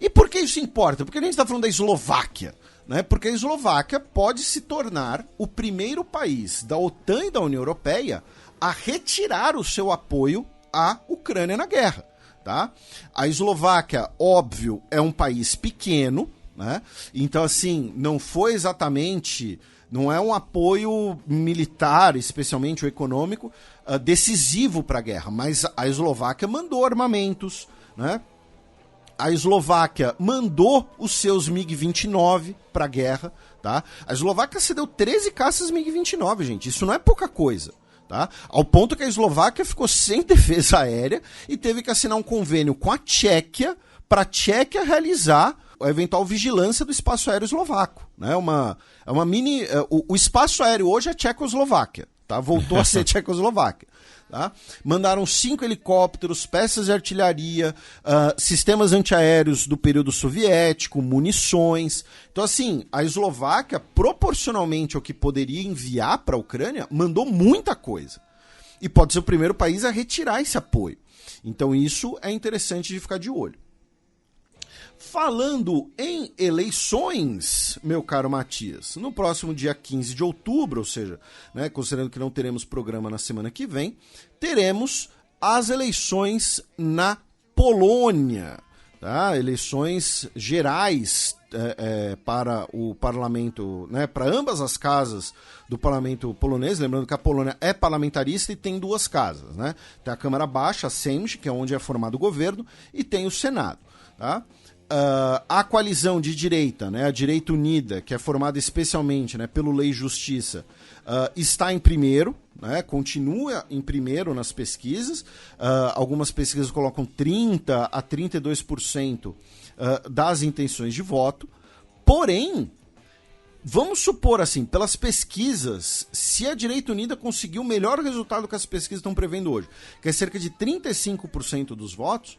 E por que isso importa? Porque a gente está falando da Eslováquia. Né? Porque a Eslováquia pode se tornar o primeiro país da OTAN e da União Europeia a retirar o seu apoio à Ucrânia na guerra. Tá? A Eslováquia, óbvio, é um país pequeno, né? Então, assim, não foi exatamente, não é um apoio militar, especialmente o econômico, decisivo para a guerra, mas a Eslováquia mandou armamentos, né? A Eslováquia mandou os seus MiG-29 para a guerra, tá? A Eslováquia cedeu 13 caças MiG-29, gente. Isso não é pouca coisa, tá? Ao ponto que a Eslováquia ficou sem defesa aérea e teve que assinar um convênio com a Tchequia para a Tchequia realizar a eventual vigilância do espaço aéreo eslovaco, né? Uma mini... O espaço aéreo hoje é Tchecoslováquia, tá? Voltou a ser Tchecoslováquia. Tá? Mandaram 5 helicópteros, peças de artilharia, sistemas antiaéreos do período soviético, munições. Então, assim, a Eslováquia, proporcionalmente ao que poderia enviar para a Ucrânia, mandou muita coisa. E pode ser o primeiro país a retirar esse apoio. Então, isso é interessante de ficar de olho. Falando em eleições, meu caro Matias, no próximo dia 15 de outubro, ou seja, né, considerando que não teremos programa na semana que vem, teremos as eleições na Polônia. tá? Eleições gerais para o parlamento, né, para ambas as casas do parlamento polonês, lembrando que a Polônia é parlamentarista e tem duas casas, né? Tem a Câmara Baixa, a Sejm, que é onde é formado o governo, e tem o Senado, tá? A coalizão de direita, né, a Direita Unida, que é formada especialmente, né, pelo Lei e Justiça, está em primeiro, né, continua em primeiro nas pesquisas. Algumas pesquisas colocam 30% a 32% das intenções de voto. Porém, vamos supor assim, pelas pesquisas, se a Direita Unida conseguir o melhor resultado que as pesquisas estão prevendo hoje, que é cerca de 35% dos votos,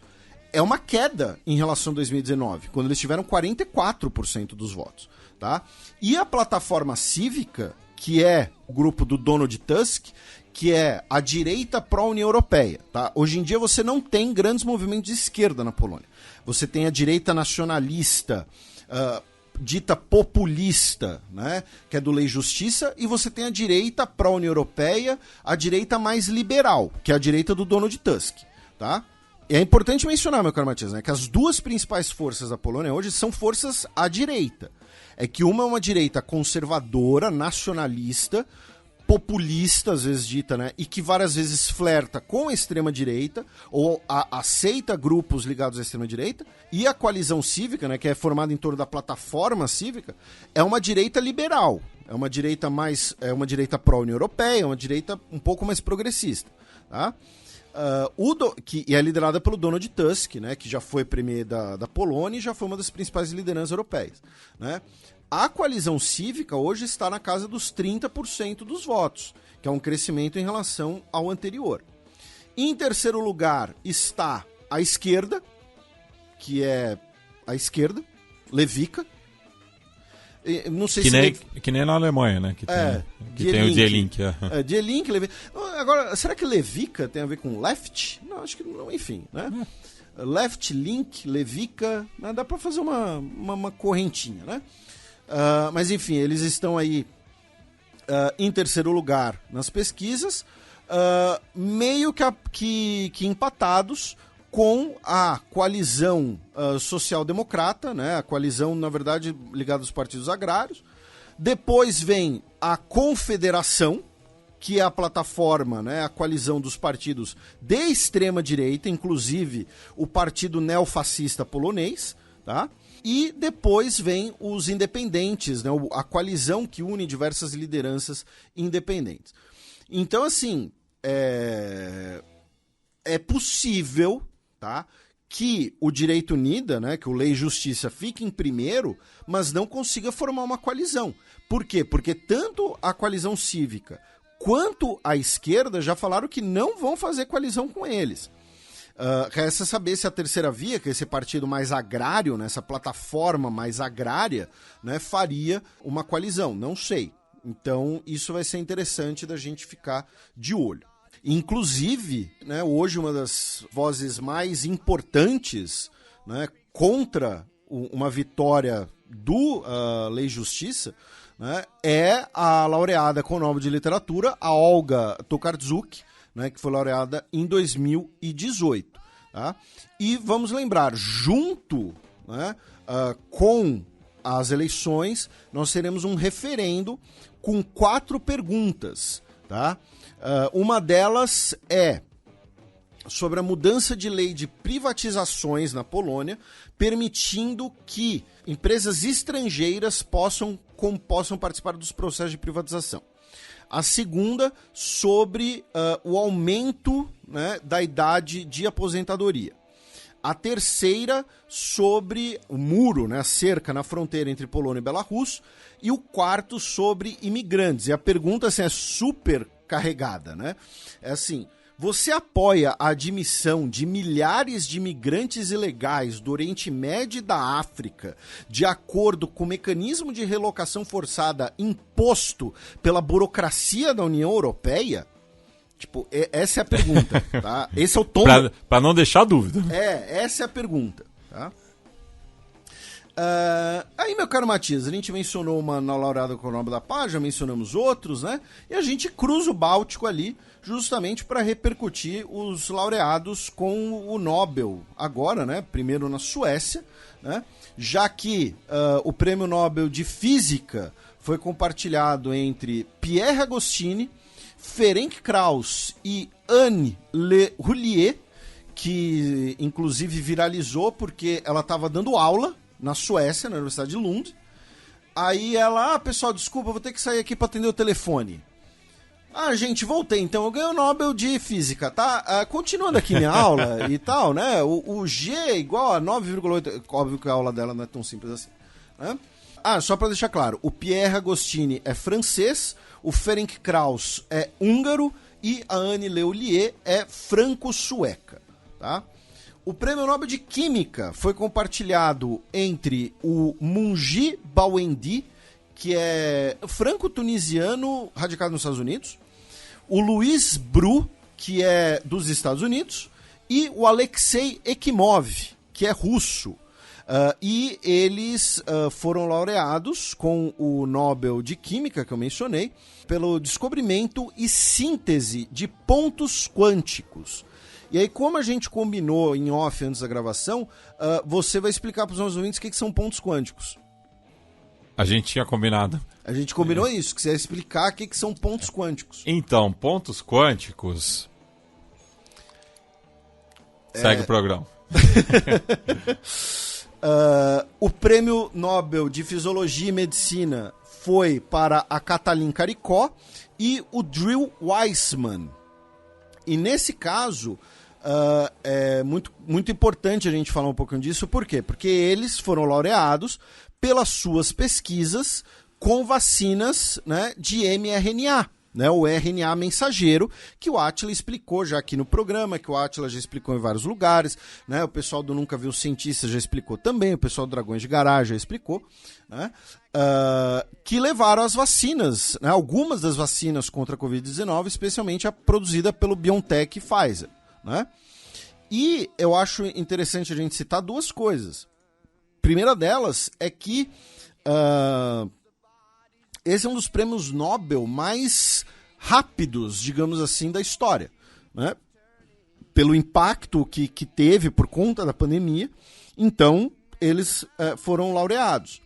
é uma queda em relação a 2019, quando eles tiveram 44% dos votos, tá? E a plataforma cívica, que é o grupo do Donald Tusk, que é a direita pró-União Europeia, tá? Hoje em dia você não tem grandes movimentos de esquerda na Polônia. Você tem a direita nacionalista, dita populista, né, que é do Lei e Justiça, e você tem a direita pró-União Europeia, a direita mais liberal, que é a direita do Donald Tusk, tá? E é importante mencionar, meu caro Matias, né, que as duas principais forças da Polônia hoje são forças à direita. É que uma é uma direita conservadora, nacionalista, populista, às vezes dita, né, e que várias vezes flerta com a extrema-direita, ou aceita grupos ligados à extrema-direita, e a coalizão cívica, né, que é formada em torno da plataforma cívica, é uma direita liberal, é uma direita pró-União Europeia, é uma direita um pouco mais progressista, tá? Que é liderada pelo Donald Tusk, né, que já foi premier da Polônia e já foi uma das principais lideranças europeias, né? A coalizão cívica hoje está na casa dos 30% dos votos, que é um crescimento em relação ao anterior. Em terceiro lugar está a esquerda, que é a esquerda, Levica. Não sei que nem na Alemanha, né? Que tem o Die Linke. Die Linke, Levica. Agora, será que Levica tem a ver com left? Não, acho que não, enfim, né? Left, Link, Levica, né? Dá para fazer uma correntinha, né? Mas enfim, eles estão aí em terceiro lugar nas pesquisas, meio que empatados com a coalizão social-democrata, né? A coalizão, na verdade, ligada aos partidos agrários. Depois vem a Confederação, que é a plataforma, né? A coalizão dos partidos de extrema-direita, inclusive o partido neofascista polonês, tá? E depois vem os independentes, né? A coalizão que une diversas lideranças independentes. Então, assim, é possível, tá, que o Direita Unida, né, que o Lei e Justiça fique em primeiro, mas não consiga formar uma coalizão. Por quê? Porque tanto a coalizão cívica quanto a esquerda já falaram que não vão fazer coalizão com eles. Resta saber se a Terceira Via, que é esse partido mais agrário, né, essa plataforma mais agrária, né, faria uma coalizão. Não sei. Então, isso vai ser interessante da gente ficar de olho. Inclusive, né, hoje uma das vozes mais importantes, né, contra uma vitória do Lei e Justiça, né, é a laureada com o Nobel de Literatura, a Olga Tokarczuk, né, que foi laureada em 2018. Tá? E vamos lembrar, junto, né, com as eleições, nós teremos um referendo com 4 perguntas. Tá? Uma delas é sobre a mudança de lei de privatizações na Polônia, permitindo que empresas estrangeiras possam participar dos processos de privatização. A segunda, sobre o aumento, né, da idade de aposentadoria. A terceira, sobre o muro, né, a cerca na fronteira entre Polônia e Belarus. E o quarto, sobre imigrantes. E a pergunta assim, é super carregada, né? É assim: você apoia a admissão de milhares de imigrantes ilegais do Oriente Médio e da África, de acordo com o mecanismo de relocação forçada imposto pela burocracia da União Europeia? Tipo, essa é a pergunta, tá? Esse é o tom... Pra não deixar dúvida. Essa é a pergunta, tá? Aí, meu caro Matias, a gente mencionou uma laureada com o Nobel da Paz, já mencionamos outros, né? E a gente cruza o Báltico ali, justamente para repercutir os laureados com o Nobel agora, né? Primeiro na Suécia, né? Já que o Prêmio Nobel de Física foi compartilhado entre Pierre Agostini, Ferenc Krauss e Anne Le Roulier, que inclusive viralizou porque ela estava dando aula na Suécia, na Universidade de Lund. Aí ela, pessoal, desculpa, vou ter que sair aqui para atender o telefone. Gente, voltei, então eu ganhei o Nobel de Física, tá? Continuando aqui minha aula e tal, né? O G é igual a 9,8... Óbvio que a aula dela não é tão simples assim, né? Só para deixar claro, o Pierre Agostini é francês, o Ferenc Krauss é húngaro e a Anne Le Roulier é franco-sueca, tá? O Prêmio Nobel de Química foi compartilhado entre o Mungi Bawendi, que é franco-tunisiano radicado nos Estados Unidos, o Louis Bru, que é dos Estados Unidos, e o Alexei Ekimov, que é russo. E eles foram laureados com o Nobel de Química, que eu mencionei, pelo descobrimento e síntese de pontos quânticos. E aí, como a gente combinou em off antes da gravação, você vai explicar para os nossos ouvintes o que são pontos quânticos. A gente tinha combinado. A gente combinou isso, que você ia explicar o que são pontos quânticos. Então, pontos quânticos... Segue o programa. O Prêmio Nobel de Fisiologia e Medicina foi para a Katalin Karikó e o Drew Weissman. E nesse caso, é muito importante a gente falar um pouquinho disso. Por quê? Porque eles foram laureados pelas suas pesquisas com vacinas, né, de mRNA, né, o RNA mensageiro, que o Átila explicou já aqui no programa, que o Átila já explicou em vários lugares, né, o pessoal do Nunca Viu Cientista já explicou também, o pessoal do Dragões de Garagem já explicou, né, que levaram as vacinas, né, algumas das vacinas contra a Covid-19, especialmente a produzida pelo BioNTech e Pfizer, né? E eu acho interessante a gente citar duas coisas. A primeira delas é que esse é um dos prêmios Nobel mais rápidos, digamos assim, da história, né? Pelo impacto que teve por conta da pandemia, então eles foram laureados.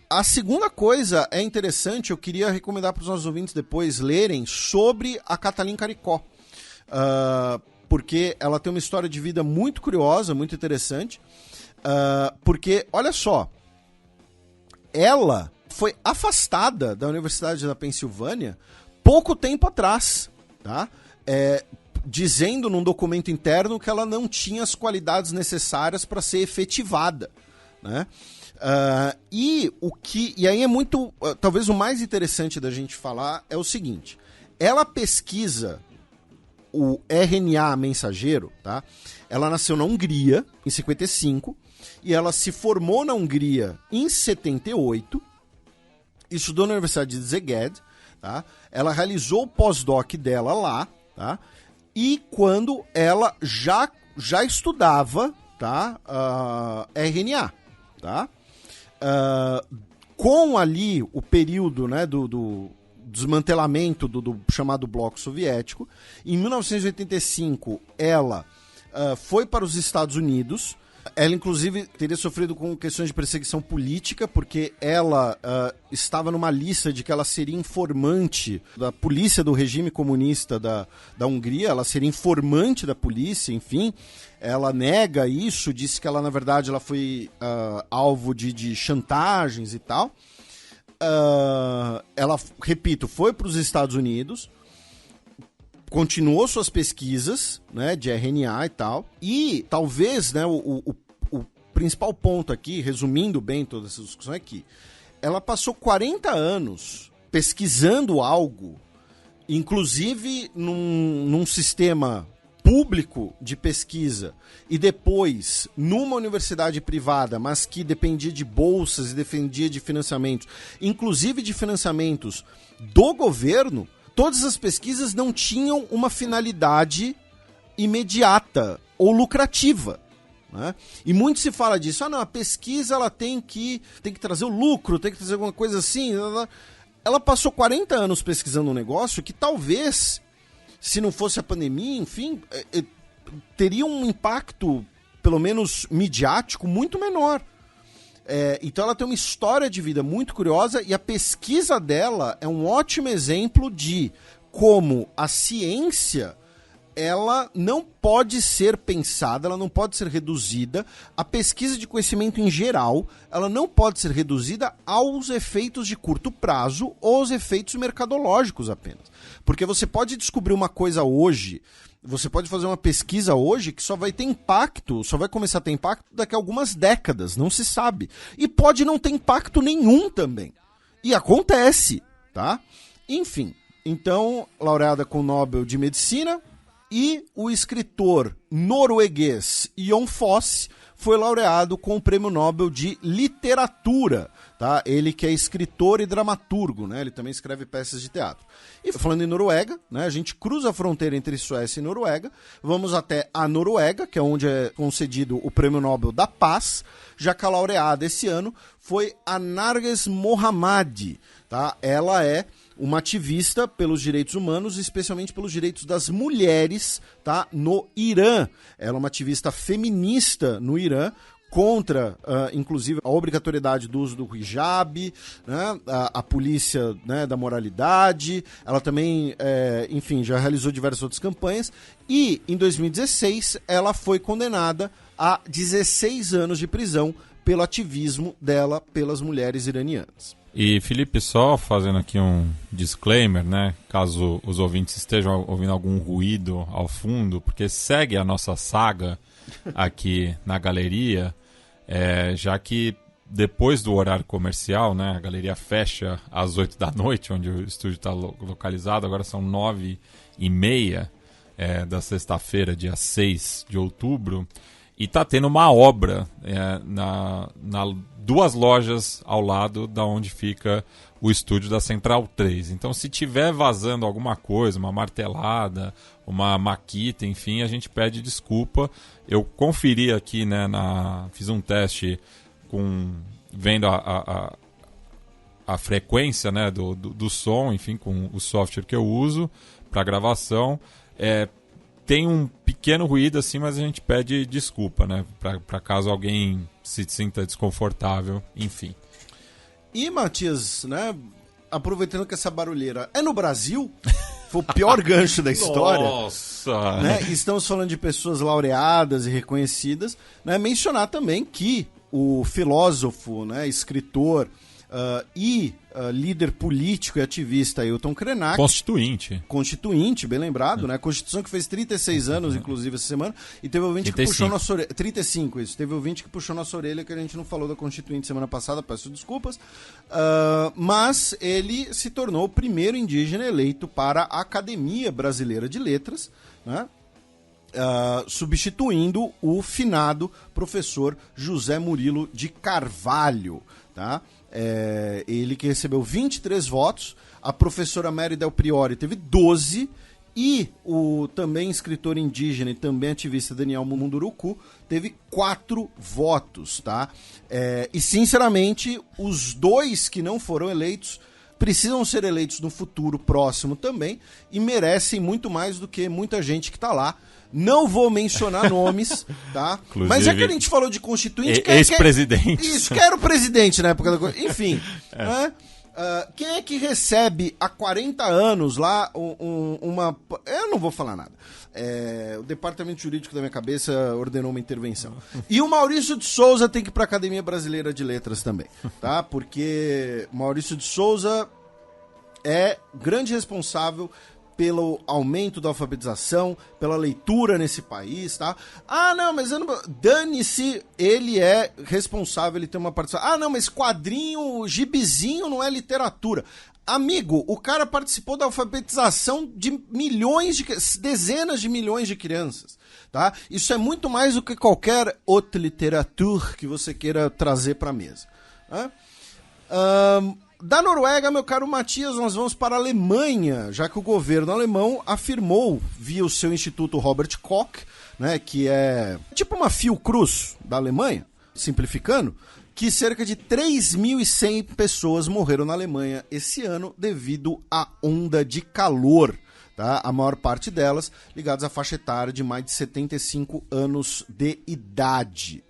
A segunda coisa é interessante, eu queria recomendar para os nossos ouvintes depois lerem sobre a Katalin Karikó, porque ela tem uma história de vida muito curiosa, muito interessante, porque, olha só, ela foi afastada da Universidade da Pensilvânia pouco tempo atrás, tá? Dizendo num documento interno que ela não tinha as qualidades necessárias para ser efetivada, né? E aí é muito, talvez o mais interessante da gente falar é o seguinte: ela pesquisa o RNA mensageiro, tá? Ela nasceu na Hungria em 55 e ela se formou na Hungria em 78. Estudou na Universidade de Szeged, tá? Ela realizou o pós-doc dela lá, tá? E quando ela já estudava, tá? RNA, tá? Com ali o período, né, do desmantelamento do chamado Bloco Soviético, em 1985 ela foi para os Estados Unidos. Ela, inclusive, teria sofrido com questões de perseguição política, porque ela estava numa lista de que ela seria informante da polícia do regime comunista da Hungria, ela seria informante da polícia, enfim. Ela nega isso, disse que ela, na verdade, ela foi alvo de chantagens e tal. Ela, repito, foi para os Estados Unidos, continuou suas pesquisas, né, de RNA e tal, e talvez, né, o principal ponto aqui, resumindo bem toda essa discussão, é que ela passou 40 anos pesquisando algo, inclusive num sistema público de pesquisa, e depois numa universidade privada, mas que dependia de bolsas e dependia de financiamentos, inclusive de financiamentos do governo. Todas as pesquisas não tinham uma finalidade imediata ou lucrativa, né? E muito se fala disso. Não, a pesquisa ela tem que trazer o lucro, tem que trazer alguma coisa assim. Ela passou 40 anos pesquisando um negócio que talvez, se não fosse a pandemia, enfim, teria um impacto, pelo menos midiático, muito menor. Então ela tem uma história de vida muito curiosa e a pesquisa dela é um ótimo exemplo de como a ciência ela não pode ser pensada, ela não pode ser reduzida, a pesquisa de conhecimento em geral, ela não pode ser reduzida aos efeitos de curto prazo ou aos efeitos mercadológicos apenas. Porque você pode descobrir uma coisa hoje, você pode fazer uma pesquisa hoje que só vai ter impacto, só vai começar a ter impacto daqui a algumas décadas, não se sabe. E pode não ter impacto nenhum também. E acontece, tá? Enfim, então, laureada com o Nobel de Medicina, e o escritor norueguês Jon Fosse foi laureado com o Prêmio Nobel de Literatura, tá? Ele que é escritor e dramaturgo, né? Ele também escreve peças de teatro. E falando em Noruega, né? A gente cruza a fronteira entre Suécia e Noruega, vamos até a Noruega, que é onde é concedido o Prêmio Nobel da Paz, já que a laureada esse ano foi a Narges Mohammadi, tá? Ela é uma ativista pelos direitos humanos, especialmente pelos direitos das mulheres, tá, no Irã. Ela é uma ativista feminista no Irã, contra, inclusive, a obrigatoriedade do uso do hijab, né, a polícia, né, da moralidade. Ela também, enfim, já realizou diversas outras campanhas. E, em 2016, ela foi condenada a 16 anos de prisão pelo ativismo dela pelas mulheres iranianas. E, Felipe, só fazendo aqui um disclaimer, né? Caso os ouvintes estejam ouvindo algum ruído ao fundo, porque segue a nossa saga aqui na galeria, já que depois do horário comercial, né? A galeria fecha às 8 da noite, onde o estúdio está localizado, agora são 9h30 da sexta-feira, dia 6 de outubro, e tá tendo uma obra na duas lojas ao lado da onde fica o estúdio da Central 3. Então, se tiver vazando alguma coisa, uma martelada, uma maquita, enfim, a gente pede desculpa. Eu conferi aqui, né, fiz um teste vendo a frequência, né, do som, enfim, com o software que eu uso para gravação. Tem um pequeno ruído assim, mas a gente pede desculpa, né? Para caso alguém se sinta desconfortável, enfim. E, Matias, né? Aproveitando que essa barulheira é no Brasil, foi o pior gancho da história. Nossa! Né? Estamos falando de pessoas laureadas e reconhecidas, né? Mencionar também que o filósofo, né, escritor e líder político e ativista Ailton Krenak. Constituinte, bem lembrado, né? Constituição que fez 36 anos, inclusive, essa semana. E teve ouvinte 35. Que puxou nossa orelha. 35, isso. Teve ouvinte que puxou nossa orelha que a gente não falou da Constituinte semana passada, peço desculpas. Mas ele se tornou o primeiro indígena eleito para a Academia Brasileira de Letras, né? Substituindo o finado professor José Murilo de Carvalho, tá? Ele que recebeu 23 votos, a professora Mary Del Priori teve 12 e o também escritor indígena e também ativista Daniel Munduruku teve 4 votos, tá? E sinceramente, os dois que não foram eleitos precisam ser eleitos no futuro próximo também e merecem muito mais do que muita gente que está lá. Não vou mencionar nomes, tá? Inclusive, mas já que a gente falou de constituinte... Ex-presidente. Isso, que era o presidente na época da coisa. Enfim, né? Quem é que recebe há 40 anos lá uma... Eu não vou falar nada. O departamento jurídico da minha cabeça ordenou uma intervenção. E o Maurício de Souza tem que ir para a Academia Brasileira de Letras também, tá? Porque Maurício de Souza é grande responsável pelo aumento da alfabetização, pela leitura nesse país, tá? Não, mas eu não... Dane-se, ele é responsável, ele tem uma participação. Não, mas quadrinho, gibizinho não é literatura. Amigo, o cara participou da alfabetização de dezenas de milhões de crianças, tá? Isso é muito mais do que qualquer outra literatura que você queira trazer para a mesa, tá? Da Noruega, meu caro Matias, nós vamos para a Alemanha, já que o governo alemão afirmou, via o seu Instituto Robert Koch, né, que é tipo uma Fiocruz da Alemanha, simplificando, que cerca de 3.100 pessoas morreram na Alemanha esse ano devido à onda de calor. Tá? A maior parte delas ligadas à faixa etária de mais de 75 anos de idade.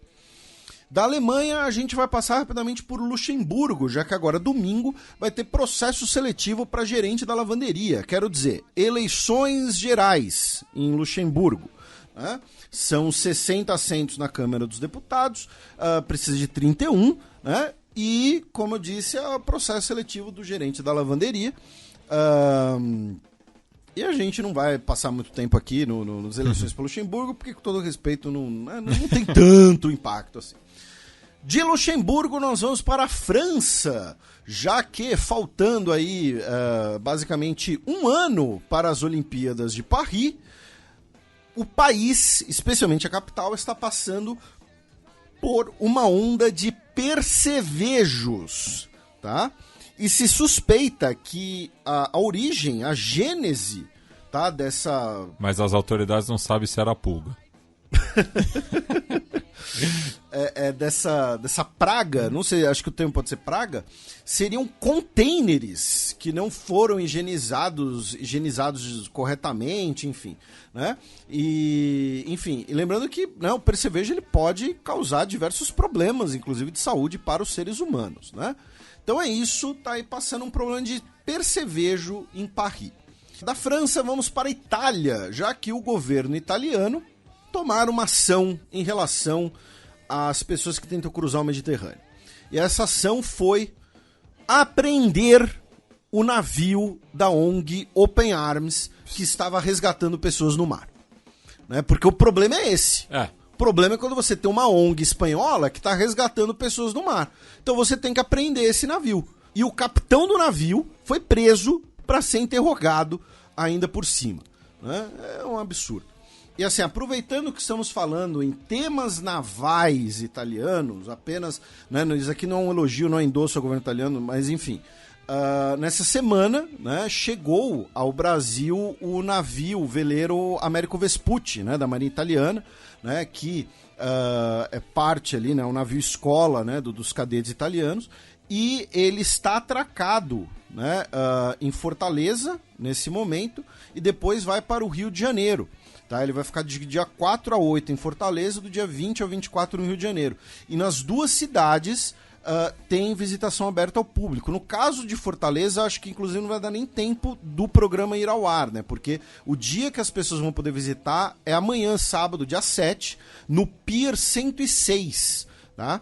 Da Alemanha, a gente vai passar rapidamente por Luxemburgo, já que agora domingo vai ter processo seletivo para gerente da lavanderia. Quero dizer, eleições gerais em Luxemburgo. Né? São 60 assentos na Câmara dos Deputados, precisa de 31, né? E, como eu disse, é o processo seletivo do gerente da lavanderia. E a gente não vai passar muito tempo aqui nas eleições para Luxemburgo, porque, com todo respeito, não tem tanto impacto assim. De Luxemburgo, nós vamos para a França, já que faltando aí basicamente um ano para as Olimpíadas de Paris, o país, especialmente a capital, está passando por uma onda de percevejos, tá? E se suspeita que a origem, a gênese, tá, dessa... Mas as autoridades não sabem se era pulga. Dessa praga, não sei, acho que o termo pode ser praga, seriam containers que não foram higienizados corretamente, enfim, né? E, enfim, lembrando que, né, o percevejo ele pode causar diversos problemas, inclusive de saúde para os seres humanos, né? Então é isso, tá aí passando um problema de percevejo em Paris. Da França, vamos para a Itália, já que o governo italiano tomaram uma ação em relação às pessoas que tentam cruzar o Mediterrâneo. E essa ação foi apreender o navio da ONG Open Arms que estava resgatando pessoas no mar. Né? Porque o problema é esse. O problema é quando você tem uma ONG espanhola que está resgatando pessoas no mar. Então você tem que apreender esse navio. E o capitão do navio foi preso para ser interrogado ainda por cima. Né? É um absurdo. E assim, aproveitando que estamos falando em temas navais italianos, apenas, né, isso aqui não é um elogio, não é endosso ao governo italiano, mas enfim, nessa semana, né, chegou ao Brasil o navio, o veleiro Américo Vespucci, né, da Marinha Italiana, né, que é parte ali, né, um navio escola, né, dos cadetes italianos, e ele está atracado, né, em Fortaleza, nesse momento, e depois vai para o Rio de Janeiro. Tá, ele vai ficar de dia 4 a 8 em Fortaleza, do dia 20 ao 24 no Rio de Janeiro. E nas duas cidades tem visitação aberta ao público. No caso de Fortaleza, acho que inclusive não vai dar nem tempo do programa ir ao ar, né? Porque o dia que as pessoas vão poder visitar é amanhã, sábado, dia 7, no Pier 106. Tá?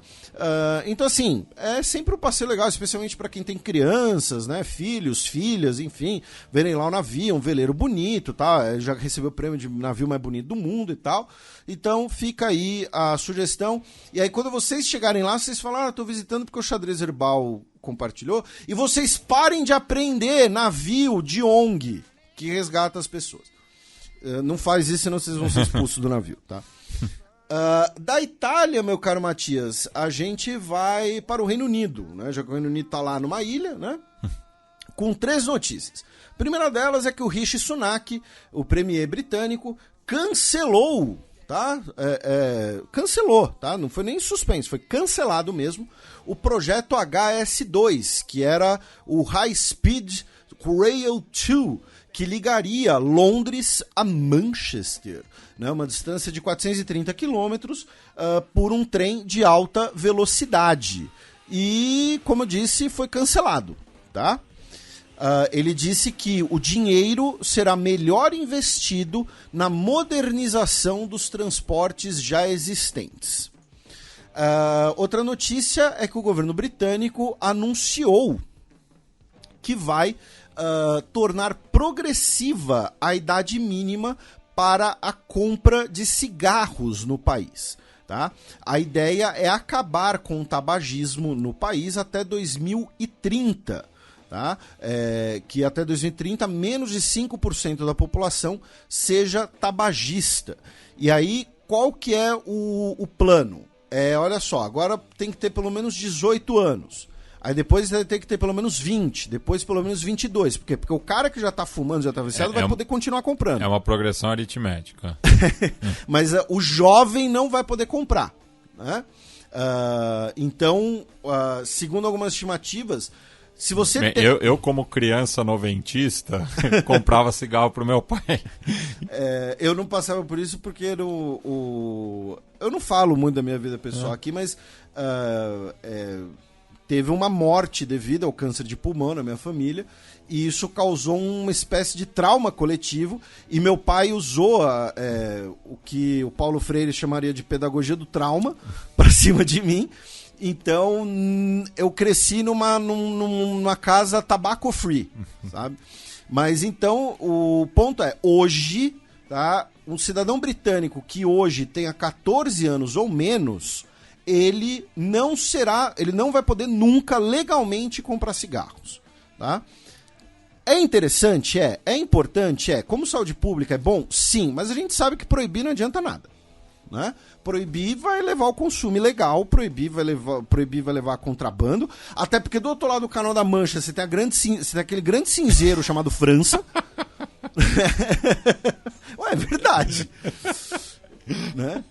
Então assim, é sempre um passeio legal, especialmente para quem tem crianças, né, filhos, filhas, enfim, verem lá o navio, um veleiro bonito, tá? Já recebeu o prêmio de navio mais bonito do mundo e tal. Então fica aí a sugestão. E aí quando vocês chegarem lá, vocês falam, tô visitando porque o Xadrez Herbal compartilhou, e vocês parem de aprender navio de ONG que resgata as pessoas. Não faz isso, senão vocês vão ser expulsos do navio, tá? Da Itália, meu caro Matias, a gente vai para o Reino Unido, né? Já que o Reino Unido está lá numa ilha, né? Com 3 notícias. A primeira delas é que o Rishi Sunak, o premier britânico, cancelou, tá? Cancelou, tá? Não foi nem suspenso, foi cancelado mesmo o projeto HS2, que era o High Speed Rail 2, que ligaria Londres a Manchester, né, uma distância de 430 quilômetros por um trem de alta velocidade. E, como eu disse, foi cancelado. Tá? Ele disse que o dinheiro será melhor investido na modernização dos transportes já existentes. Outra notícia é que o governo britânico anunciou que vai tornar progressiva a idade mínima para a compra de cigarros no país. Tá? A ideia é acabar com o tabagismo no país até 2030. Tá? Que até 2030 menos de 5% da população seja tabagista. E aí, qual que é o plano? Olha só, agora tem que ter pelo menos 18 anos. Aí depois vai ter que ter pelo menos 20, depois pelo menos 22. Por quê? Porque o cara que já tá fumando, já tá viciado, vai poder continuar comprando. É uma progressão aritmética. Mas o jovem não vai poder comprar, né? Então, segundo algumas estimativas, se você eu como criança noventista, comprava cigarro pro meu pai. Eu não passava por isso porque eu não falo muito da minha vida pessoal aqui, mas teve uma morte devido ao câncer de pulmão na minha família, e isso causou uma espécie de trauma coletivo, e meu pai usou o que o Paulo Freire chamaria de pedagogia do trauma para cima de mim. Então eu cresci numa casa tabaco free, sabe? Mas então o ponto é, hoje, tá, um cidadão britânico que hoje tenha 14 anos ou menos, ele não vai poder nunca legalmente comprar cigarros, tá? É interessante? É importante? Como saúde pública é bom? Sim, mas a gente sabe que proibir não adianta nada, né? Proibir vai levar ao consumo ilegal, proibir vai levar a contrabando, até porque do outro lado do Canal da Mancha você tem aquele grande cinzeiro chamado França. É verdade. Né?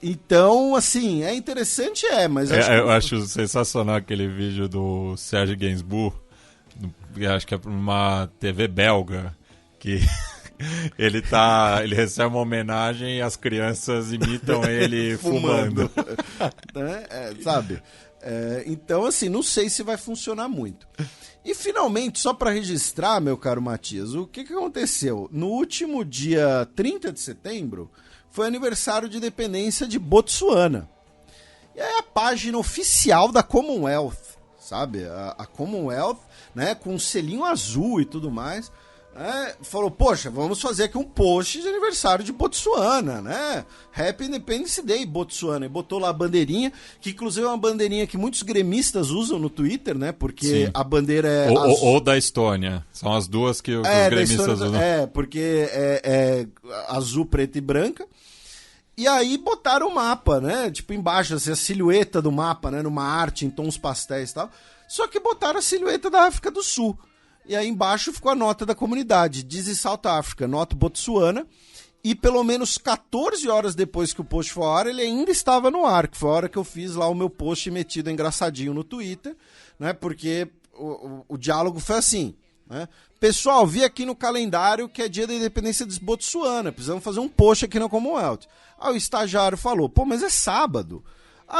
Então, assim, é interessante, mas... eu acho sensacional aquele vídeo do Serge Gainsbourg, acho que é uma TV belga, que... Ele recebe uma homenagem e as crianças imitam ele fumando. Sabe? Então, assim, não sei se vai funcionar muito. E, finalmente, só para registrar, meu caro Matias, o que aconteceu? No último dia 30 de setembro, foi aniversário de independência de Botsuana. E aí a página oficial da Commonwealth, sabe? A Commonwealth, né, com um selinho azul e tudo mais... falou, poxa, vamos fazer aqui um post de aniversário de Botsuana, né? Happy Independence Day, Botsuana. E botou lá a bandeirinha, que inclusive é uma bandeirinha que muitos gremistas usam no Twitter, né? Porque a bandeira é... Ou da Estônia. São as duas que os gremistas usam. Porque é azul, preta e branca. E aí botaram o mapa, né? Tipo, embaixo, assim, a silhueta do mapa, né? Numa arte em tons pastéis e tal. Só que botaram a silhueta da África do Sul. E aí embaixo ficou a nota da comunidade, This is South Africa, nota Botsuana, e pelo menos 14 horas depois que o post foi ao ar, ele ainda estava no ar, que foi a hora que eu fiz lá o meu post metido engraçadinho no Twitter, né, porque o diálogo foi assim, né, pessoal, vi aqui no calendário que é dia da independência de Botsuana, precisamos fazer um post aqui na Commonwealth. Aí o estagiário falou, mas é sábado.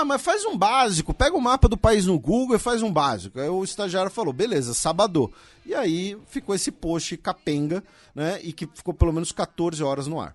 Mas faz um básico, pega o mapa do país no Google e faz um básico. Aí o estagiário falou, beleza, sábado. E aí ficou esse post capenga, né? E que ficou pelo menos 14 horas no ar.